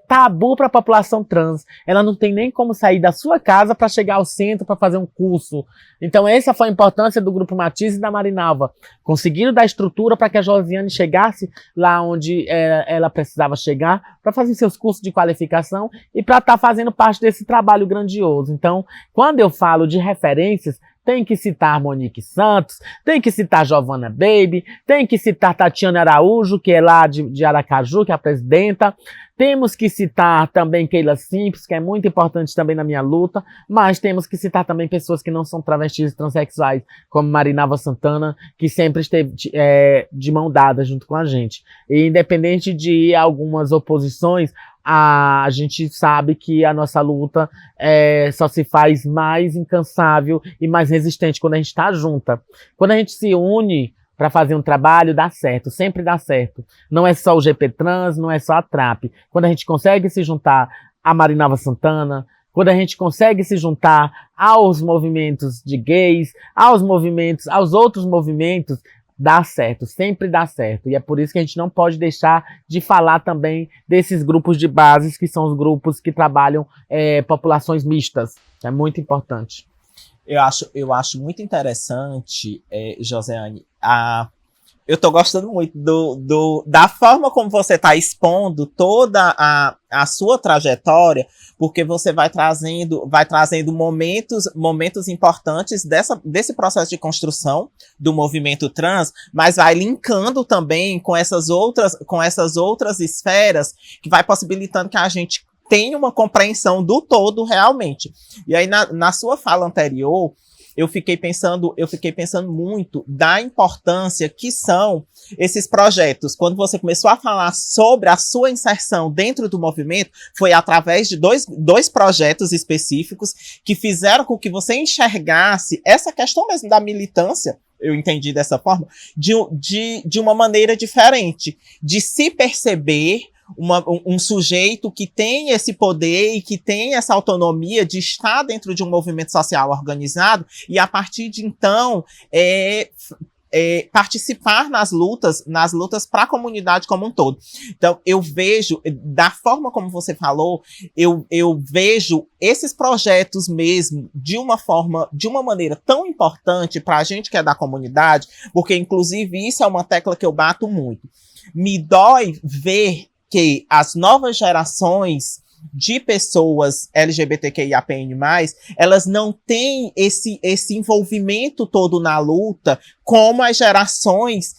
S3: tabu para a população trans. Ela não tem nem como sair da sua casa para chegar ao centro para fazer um curso. Então essa foi a importância do Grupo Matizes e da Marinalva. Conseguiram dar estrutura para que a Josiane chegasse lá onde ela precisava chegar, para fazer seus cursos de qualificação e para estar fazendo parte desse trabalho grandioso. Então, quando eu falo de referências, tem que citar Monique Santos, tem que citar Giovanna Baby, tem que citar Tatiana Araújo, que é lá de Aracaju, que é a presidenta. Temos que citar também Keila Simples, que é muito importante também na minha luta, mas temos que citar também pessoas que não são travestis e transexuais, como Marinalva Santana, que sempre esteve de mão dada junto com a gente. E independente de algumas oposições, a gente sabe que a nossa luta só se faz mais incansável e mais resistente quando a gente está junta. Quando a gente se une para fazer um trabalho, dá certo, sempre dá certo. Não é só o GP Trans, não é só a TRAP. Quando a gente consegue se juntar a Marinalva Santana, quando a gente consegue se juntar aos movimentos de gays, aos outros movimentos, dá certo, sempre dá certo. E é por isso que a gente não pode deixar de falar também desses grupos de bases, que são os grupos que trabalham populações mistas. É muito importante.
S1: Eu acho muito interessante, Josiane, eu tô gostando muito da forma como você está expondo toda a sua trajetória, porque você vai trazendo momentos importantes desse processo de construção do movimento trans, mas vai linkando também com essas outras esferas, que vai possibilitando que a gente tenha uma compreensão do todo realmente. E aí, na sua fala anterior, eu fiquei pensando muito da importância que são esses projetos. Quando você começou a falar sobre a sua inserção dentro do movimento, foi através de dois projetos específicos que fizeram com que você enxergasse essa questão mesmo da militância, eu entendi dessa forma, de uma maneira diferente, de se perceber um sujeito que tem esse poder e que tem essa autonomia de estar dentro de um movimento social organizado e, a partir de então, participar nas lutas para a comunidade como um todo. Então, eu vejo, da forma como você falou, eu vejo esses projetos mesmo de uma maneira tão importante para a gente que é da comunidade, porque, inclusive, isso é uma tecla que eu bato muito. Me dói ver que as novas gerações de pessoas LGBTQIAPN+, elas não têm esse envolvimento todo na luta como as gerações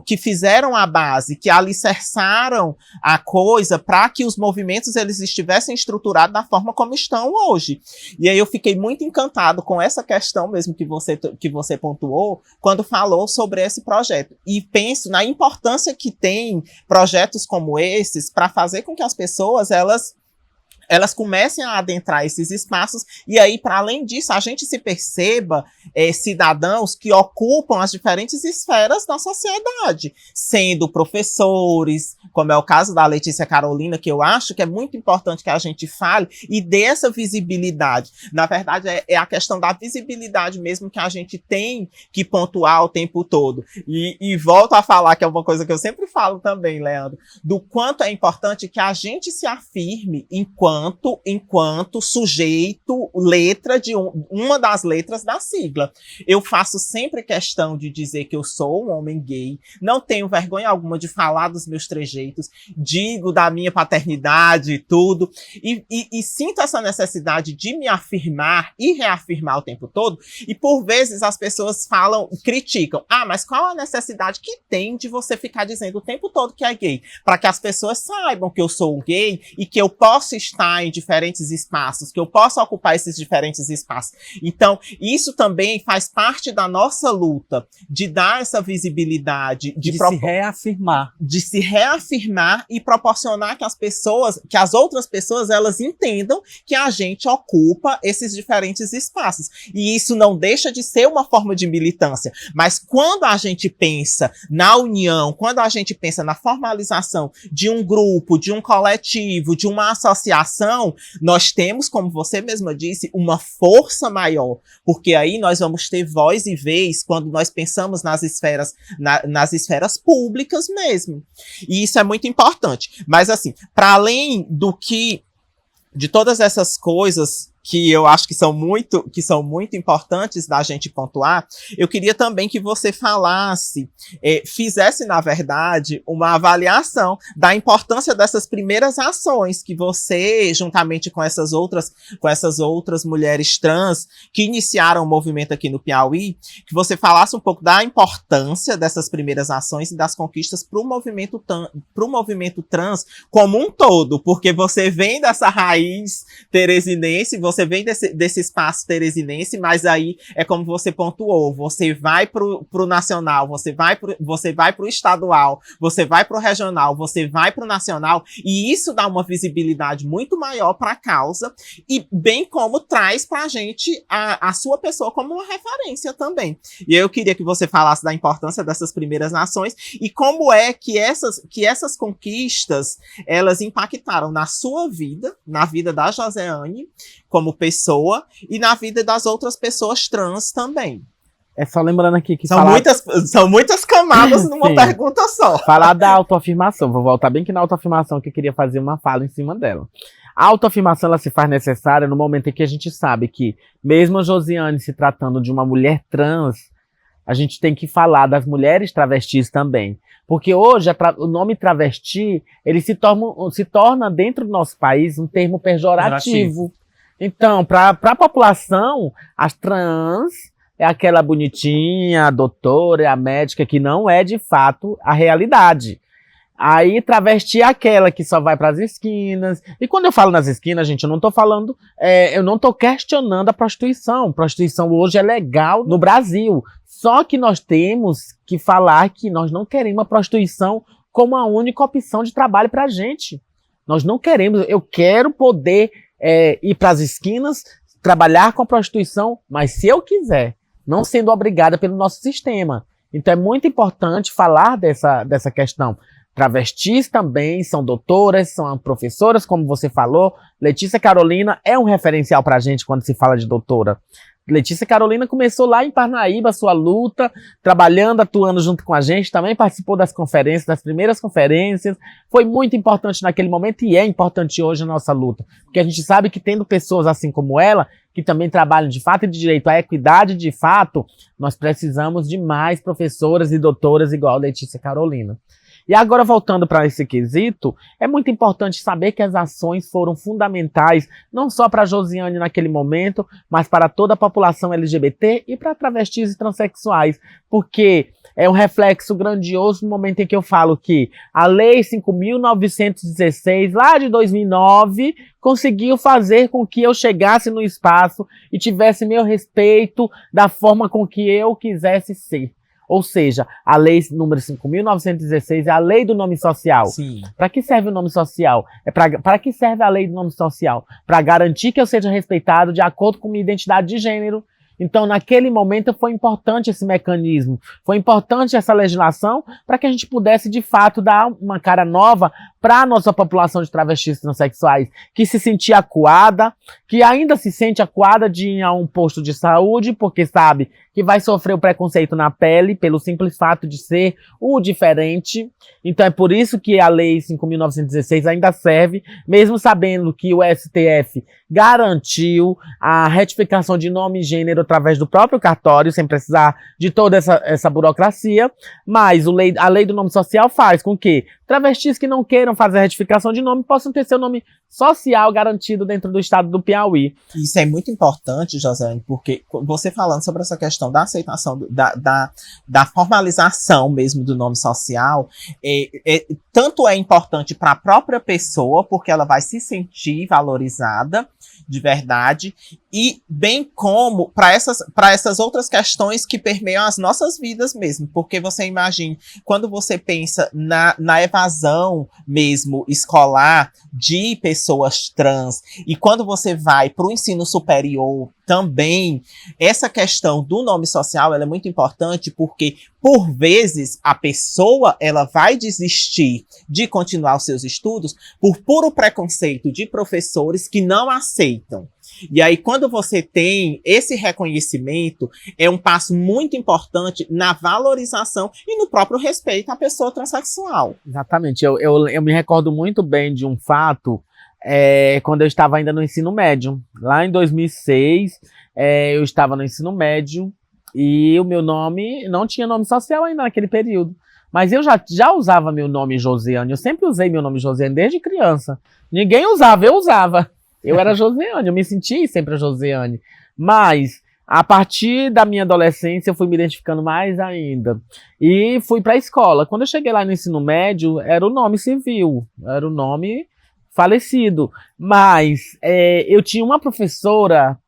S1: que fizeram a base, que alicerçaram a coisa para que os movimentos eles estivessem estruturados da forma como estão hoje. E aí eu fiquei muito encantado com essa questão mesmo que você pontuou quando falou sobre esse projeto. E penso na importância que tem projetos como esses para fazer com que as pessoas elas comecem a adentrar esses espaços, e aí, para além disso, a gente se perceba cidadãos que ocupam as diferentes esferas da sociedade, sendo professores, como é o caso da Letícia Carolina, que eu acho que é muito importante que a gente fale, e dê essa visibilidade. Na verdade, é a questão da visibilidade mesmo que a gente tem que pontuar o tempo todo. E volto a falar, que é uma coisa que eu sempre falo também, Leandro, do quanto é importante que a gente se afirme enquanto sujeito, letra de uma das letras da sigla. Eu faço sempre questão de dizer que eu sou um homem gay, não tenho vergonha alguma de falar dos meus trejeitos, digo da minha paternidade e tudo, e sinto essa necessidade de me afirmar e reafirmar o tempo todo, e por vezes as pessoas criticam, mas qual a necessidade que tem de você ficar dizendo o tempo todo que é gay? Para que as pessoas saibam que eu sou um gay e que eu posso estar em diferentes espaços, que eu possa ocupar esses diferentes espaços. Então, isso também faz parte da nossa luta, de dar essa visibilidade,
S2: de se reafirmar.
S1: De se reafirmar e proporcionar que as outras pessoas, elas entendam que a gente ocupa esses diferentes espaços. E isso não deixa de ser uma forma de militância. Mas quando a gente pensa na união, quando a gente pensa na formalização de um grupo, de um coletivo, de uma associação, nós temos, como você mesma disse, uma força maior, porque aí nós vamos ter voz e vez quando nós pensamos nas esferas públicas mesmo. E isso é muito importante. Mas assim, para além de todas essas coisas que eu acho que são muito importantes da gente pontuar, eu queria também que você fizesse, na verdade, uma avaliação da importância dessas primeiras ações que você, juntamente com essas outras mulheres trans que iniciaram o movimento aqui no Piauí, que você falasse um pouco da importância dessas primeiras ações e das conquistas para o movimento trans como um todo, porque você vem dessa raiz teresinense, você vem desse espaço teresinense, mas aí é como você pontuou, você vai pro nacional, você vai pro estadual, você vai pro regional, você vai pro nacional, e isso dá uma visibilidade muito maior para a causa, e bem como traz pra gente a sua pessoa como uma referência também. E eu queria que você falasse da importância dessas primeiras ações e como é que essas conquistas, elas impactaram na sua vida, na vida da Joseane como pessoa e na vida das outras pessoas trans também.
S3: É só lembrando aqui que
S1: são muitas camadas numa
S3: Sim.
S1: pergunta só.
S3: Falar da autoafirmação. Vou voltar bem que na autoafirmação que eu queria fazer uma fala em cima dela. A autoafirmação ela se faz necessária no momento em que a gente sabe que, mesmo a Josiane se tratando de uma mulher trans, a gente tem que falar das mulheres travestis também. Porque hoje o nome travesti ele se torna dentro do nosso país um termo pejorativo. Então, para a população, as trans é aquela bonitinha, a doutora, é a médica, que não é de fato a realidade. Aí travesti é aquela que só vai para as esquinas. E quando eu falo nas esquinas, gente, eu não tô falando, eu não tô questionando a prostituição. Prostituição hoje é legal no Brasil. Só que nós temos que falar que nós não queremos a prostituição como a única opção de trabalho pra gente. Nós não queremos, eu quero poder ir para as esquinas, trabalhar com a prostituição, mas se eu quiser, não sendo obrigada pelo nosso sistema. Então é muito importante falar dessa questão. Travestis também são doutoras, são professoras, como você falou. Letícia Carolina é um referencial pra gente quando se fala de doutora. Letícia Carolina começou lá em Parnaíba a sua luta, trabalhando, atuando junto com a gente, também participou das conferências, das primeiras conferências, foi muito importante naquele momento e é importante hoje a nossa luta, porque a gente sabe que tendo pessoas assim como ela, que também trabalham de fato e de direito à equidade de fato, nós precisamos de mais professoras e doutoras igual a Letícia Carolina. E agora, voltando para esse quesito, é muito importante saber que as ações foram fundamentais, não só para a Josiane naquele momento, mas para toda a população LGBT e para travestis e transexuais, porque é um reflexo grandioso no momento em que eu falo que a Lei 5.916, lá de 2009, conseguiu fazer com que eu chegasse no espaço e tivesse meu respeito da forma com que eu quisesse ser. Ou seja, a lei número 5.916 é a lei do nome social. Para que serve o nome social? Para que serve a lei do nome social? Para garantir que eu seja respeitado de acordo com minha identidade de gênero. Então, naquele momento, foi importante esse mecanismo, foi importante essa legislação para que a gente pudesse, de fato, dar uma cara nova para a nossa população de travestis e transexuais, que se sentia acuada, que ainda se sente acuada de ir a um posto de saúde, porque sabe que vai sofrer o preconceito na pele, pelo simples fato de ser o diferente. Então, é por isso que a Lei 5.916 ainda serve, mesmo sabendo que o STF garantiu a retificação de nome e gênero através do próprio cartório, sem precisar de toda essa burocracia, mas a lei do nome social faz com que travestis que não queiram fazer a retificação de nome possam ter seu nome social garantido dentro do estado do Piauí.
S1: Isso é muito importante, Josiane, porque você falando sobre essa questão da aceitação, da formalização mesmo do nome social, tanto é importante para a própria pessoa, porque ela vai se sentir valorizada de verdade, e bem como para essas outras questões que permeiam as nossas vidas mesmo, porque você imagina, quando você pensa na evasão mesmo escolar de pessoas trans, e quando você vai para o ensino superior também, essa questão do nome social ela é muito importante, porque por vezes a pessoa ela vai desistir de continuar os seus estudos por puro preconceito de professores que não aceitam. E aí, quando você tem esse reconhecimento, é um passo muito importante na valorização e no próprio respeito à pessoa transexual.
S3: Exatamente. Eu me recordo muito bem de um fato, quando eu estava ainda no ensino médio. Lá em 2006, eu estava no ensino médio e o meu nome, não tinha nome social ainda naquele período. Mas eu já usava meu nome Josiane, eu sempre usei meu nome Josiane desde criança. Ninguém usava, eu usava. Eu era Josiane, eu me senti sempre a Josiane. Mas, a partir da minha adolescência, eu fui me identificando mais ainda. E fui para a escola. Quando eu cheguei lá no ensino médio, era o nome civil, era o nome falecido. Mas, eu tinha uma professora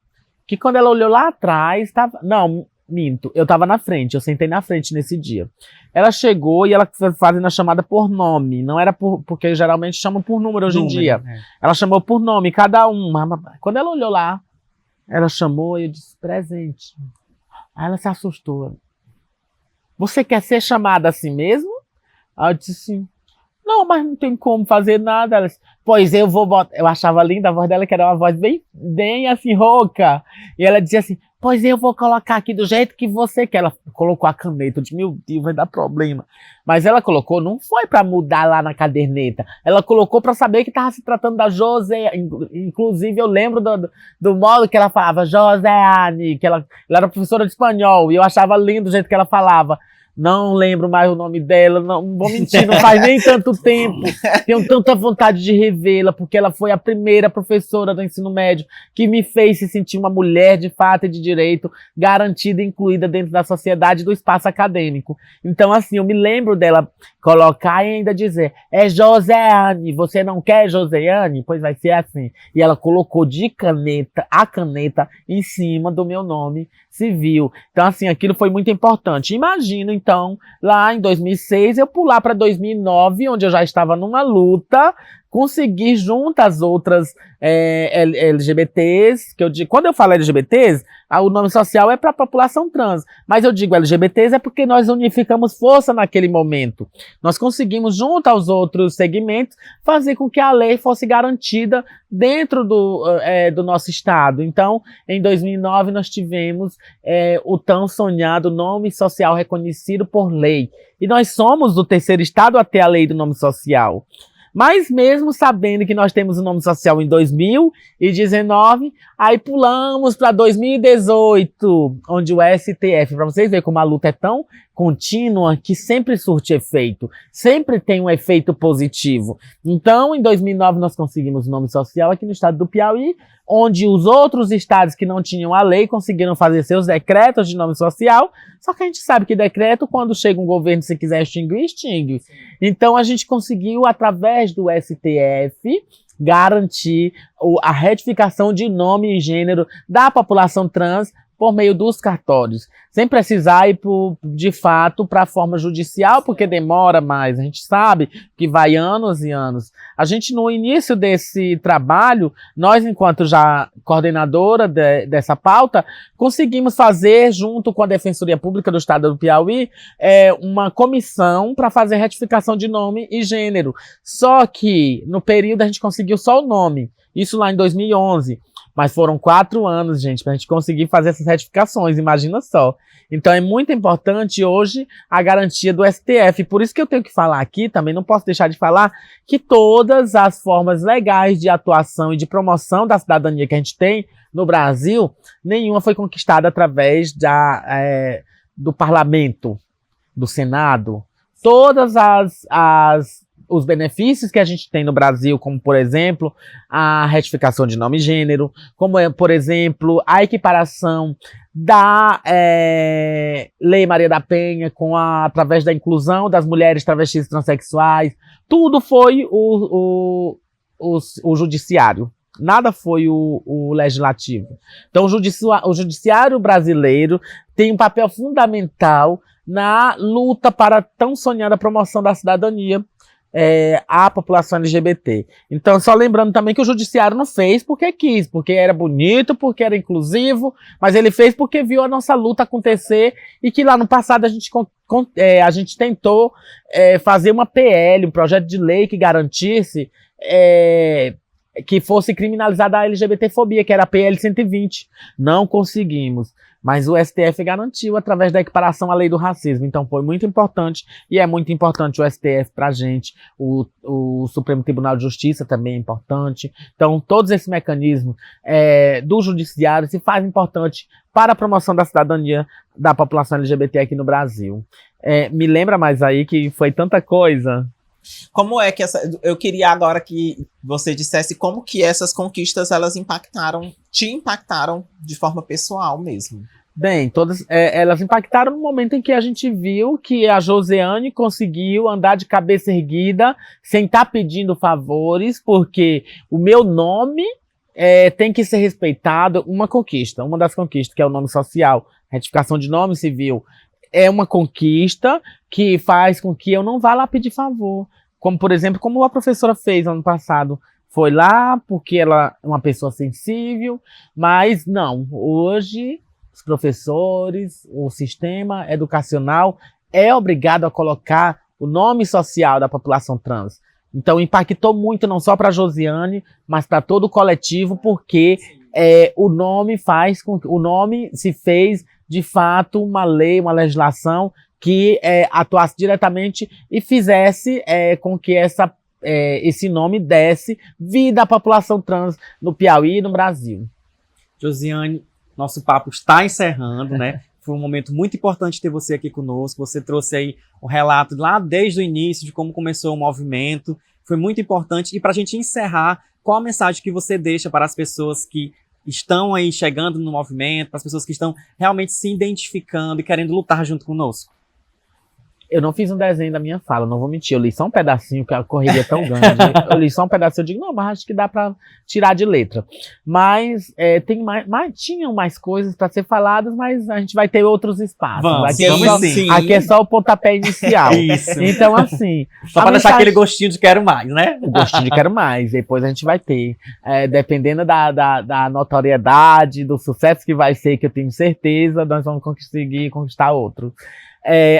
S3: que quando ela olhou lá atrás, não, minto, eu estava na frente, eu sentei na frente nesse dia. Ela chegou e ela foi fazendo a chamada por nome, não era porque geralmente chamam por número hoje em dia. Ela chamou por nome, cada um. Quando ela olhou lá, ela chamou e eu disse, presente. Aí ela se assustou. Você quer ser chamada assim mesmo? Aí eu disse, não, mas não tem como fazer nada. Ela disse, pois eu vou botar. Eu achava linda a voz dela, que era uma voz bem assim, rouca. E ela dizia assim, pois eu vou colocar aqui do jeito que você quer. Ela colocou a caneta, eu disse, meu Deus, vai dar problema. Mas ela colocou, não foi pra mudar lá na caderneta. Ela colocou pra saber que tava se tratando da José. Inclusive, eu lembro do modo que ela falava, Joséane, que ela era professora de espanhol. E eu achava lindo o jeito que ela falava. Não lembro mais o nome dela, não vou mentir, não faz nem tanto tempo. Tenho tanta vontade de revê-la, porque ela foi a primeira professora do ensino médio que me fez se sentir uma mulher de fato e de direito, garantida e incluída dentro da sociedade e do espaço acadêmico. Então, assim, eu me lembro dela colocar e ainda dizer, é Joséane, você não quer Joséane? Pois vai ser assim. E ela colocou de caneta, a caneta, em cima do meu nome civil. Então, assim, aquilo foi muito importante. Imagino, então, lá em 2006, eu pular para 2009, onde eu já estava numa luta, conseguir junto às outras LGBTs, que eu digo, quando eu falo LGBTs, o nome social é para a população trans, mas eu digo LGBTs é porque nós unificamos força naquele momento. Nós conseguimos, junto aos outros segmentos, fazer com que a lei fosse garantida dentro do nosso estado. Então, em 2009, nós tivemos o tão sonhado nome social reconhecido por lei. E nós somos o terceiro estado a ter a lei do nome social. Mas mesmo sabendo que nós temos o nome social em 2019, aí pulamos para 2018, onde o STF, para vocês verem como a luta é tão contínua, que sempre surte efeito, sempre tem um efeito positivo. Então, em 2009, nós conseguimos o nome social aqui no estado do Piauí, onde os outros estados que não tinham a lei conseguiram fazer seus decretos de nome social, só que a gente sabe que decreto, quando chega um governo, se quiser extinguir, extingue. Então, a gente conseguiu, através do STF, garantir a retificação de nome e gênero da população trans por meio dos cartórios, sem precisar ir, de fato, para a forma judicial, porque demora mais. A gente sabe que vai anos e anos. A gente, no início desse trabalho, nós, enquanto já coordenadora dessa pauta, conseguimos fazer, junto com a Defensoria Pública do Estado do Piauí, uma comissão para fazer retificação de nome e gênero. Só que, no período, a gente conseguiu só o nome. Isso lá em 2011. Mas foram 4 anos, gente, pra gente conseguir fazer essas retificações, imagina só. Então é muito importante hoje a garantia do STF. Por isso que eu tenho que falar aqui, também não posso deixar de falar, que todas as formas legais de atuação e de promoção da cidadania que a gente tem no Brasil, nenhuma foi conquistada através do parlamento, do Senado. Todas os benefícios que a gente tem no Brasil, como, por exemplo, a retificação de nome e gênero, como, por exemplo, a equiparação da Lei Maria da Penha através da inclusão das mulheres travestis e transexuais, tudo foi o judiciário. Nada foi o legislativo. Então, o judiciário brasileiro tem um papel fundamental na luta para a tão sonhada promoção da cidadania à população LGBT. Então, só lembrando também que o judiciário não fez porque quis, porque era bonito, porque era inclusivo, mas ele fez porque viu a nossa luta acontecer e que lá no passado a gente tentou fazer uma PL, um projeto de lei que garantisse que fosse criminalizada a LGBTfobia, que era a PL 120. Não conseguimos. Mas o STF garantiu através da equiparação à lei do racismo. Então foi muito importante, e é muito importante o STF pra gente. O Supremo Tribunal de Justiça também é importante. Então todos esses mecanismos do judiciário se fazem importante para a promoção da cidadania da população LGBT aqui no Brasil. Me lembra mais aí que foi tanta coisa.
S1: Como é que eu queria agora que você dissesse como que essas conquistas elas te impactaram de forma pessoal mesmo.
S3: Bem, todas elas impactaram no momento em que a gente viu que a Joséane conseguiu andar de cabeça erguida, sem estar pedindo favores, porque o meu nome tem que ser respeitado. Uma das conquistas, que é o nome social, retificação de nome civil, é uma conquista que faz com que eu não vá lá pedir favor. Como, por exemplo, como a professora fez ano passado. Foi lá porque ela é uma pessoa sensível, mas não. Hoje, os professores, o sistema educacional é obrigado a colocar o nome social da população trans. Então impactou muito, não só para Josiane, mas para todo o coletivo, porque o nome se fez, de fato, uma lei, uma legislação que atuasse diretamente e fizesse com que esse nome desse vida à população trans no Piauí e no Brasil.
S2: Josiane, nosso papo está encerrando, né? Foi um momento muito importante ter você aqui conosco. Você trouxe aí um relato lá desde o início de como começou o movimento. Foi muito importante. E para a gente encerrar, qual a mensagem que você deixa para as pessoas que estão aí chegando no movimento, para as pessoas que estão realmente se identificando e querendo lutar junto conosco?
S3: Eu não fiz um desenho da minha fala, não vou mentir. Eu li só um pedacinho, que a correria é tão grande. Eu li só um pedacinho, eu digo, não, mas acho que dá pra tirar de letra. Mas tinham mais coisas pra ser faladas, mas a gente vai ter outros espaços. Aqui é só o pontapé inicial.
S2: Isso.
S3: Então, assim...
S2: Só pra deixar aquele gostinho de quero mais, né?
S3: O gostinho de quero mais. Depois a gente vai ter. Dependendo da notoriedade, do sucesso que vai ser, que eu tenho certeza, nós vamos conseguir conquistar outro.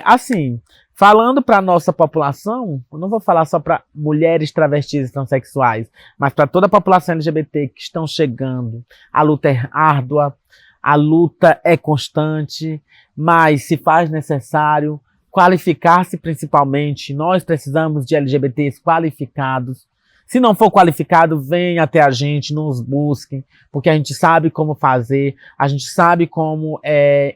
S3: Assim... Falando para a nossa população, eu não vou falar só para mulheres travestis e transexuais, mas para toda a população LGBT que estão chegando. A luta é árdua, a luta é constante, mas se faz necessário qualificar-se principalmente. Nós precisamos de LGBTs qualificados. Se não for qualificado, venha até a gente, nos busquem, porque a gente sabe como fazer, a gente sabe como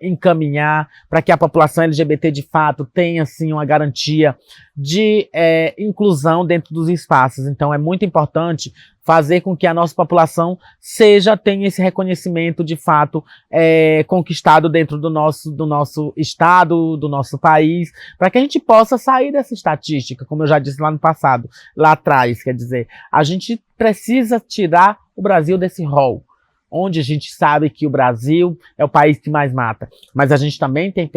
S3: encaminhar para que a população LGBT de fato tenha assim, uma garantia de inclusão dentro dos espaços. Então é muito importante fazer com que a nossa população tenha esse reconhecimento de fato conquistado dentro do nosso estado, do nosso país, para que a gente possa sair dessa estatística, como eu já disse lá atrás, quer dizer, a gente precisa tirar o Brasil desse rol, onde a gente sabe que o Brasil é o país que mais mata. Mas a gente também tem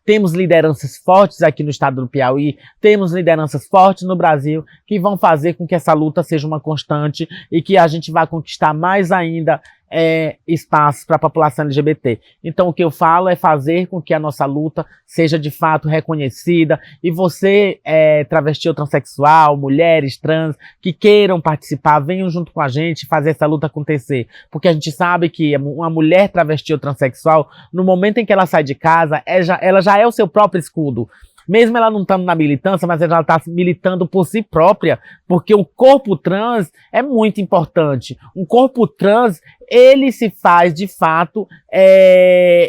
S3: temos lideranças fortes aqui no estado do Piauí, temos lideranças fortes no Brasil que vão fazer com que essa luta seja uma constante e que a gente vá conquistar mais ainda espaços para a população LGBT. Então o que eu falo é fazer com que a nossa luta seja de fato reconhecida e você, travesti ou transexual, mulheres, trans, que queiram participar, venham junto com a gente fazer essa luta acontecer. Porque a gente sabe que uma mulher travesti ou transexual, no momento em que ela sai de casa, ela já é o seu próprio escudo. Mesmo ela não estando na militância, mas ela está militando por si própria, porque o corpo trans é muito importante. Um corpo trans, ele se faz, de fato,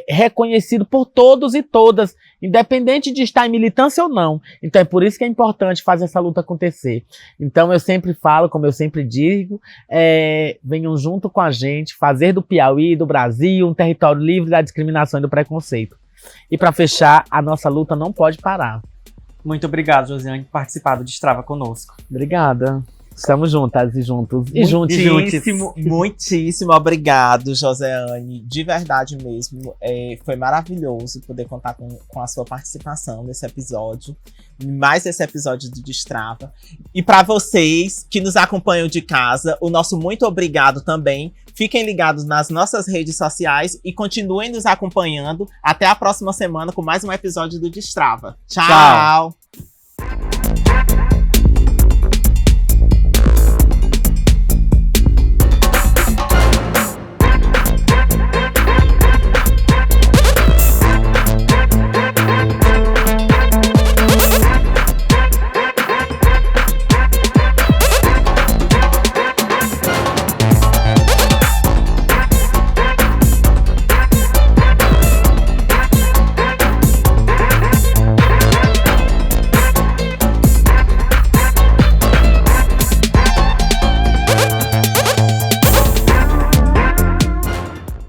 S3: reconhecido por todos e todas, independente de estar em militância ou não. Então é por isso que é importante fazer essa luta acontecer. Então eu sempre falo, como eu sempre digo, venham junto com a gente, fazer do Piauí, do Brasil, um território livre da discriminação e do preconceito. E para fechar, a nossa luta não pode parar.
S2: Muito obrigado, Josiane, por participar do Destrava conosco.
S3: Obrigada. Estamos juntas e juntos. E
S1: Muitíssimo obrigado, Josiane. De verdade mesmo. Foi maravilhoso poder contar com a sua participação nesse episódio. Mais esse episódio do Destrava. E para vocês que nos acompanham de casa, o nosso muito obrigado também. Fiquem ligados nas nossas redes sociais e continuem nos acompanhando. Até a próxima semana com mais um episódio do Destrava. Tchau!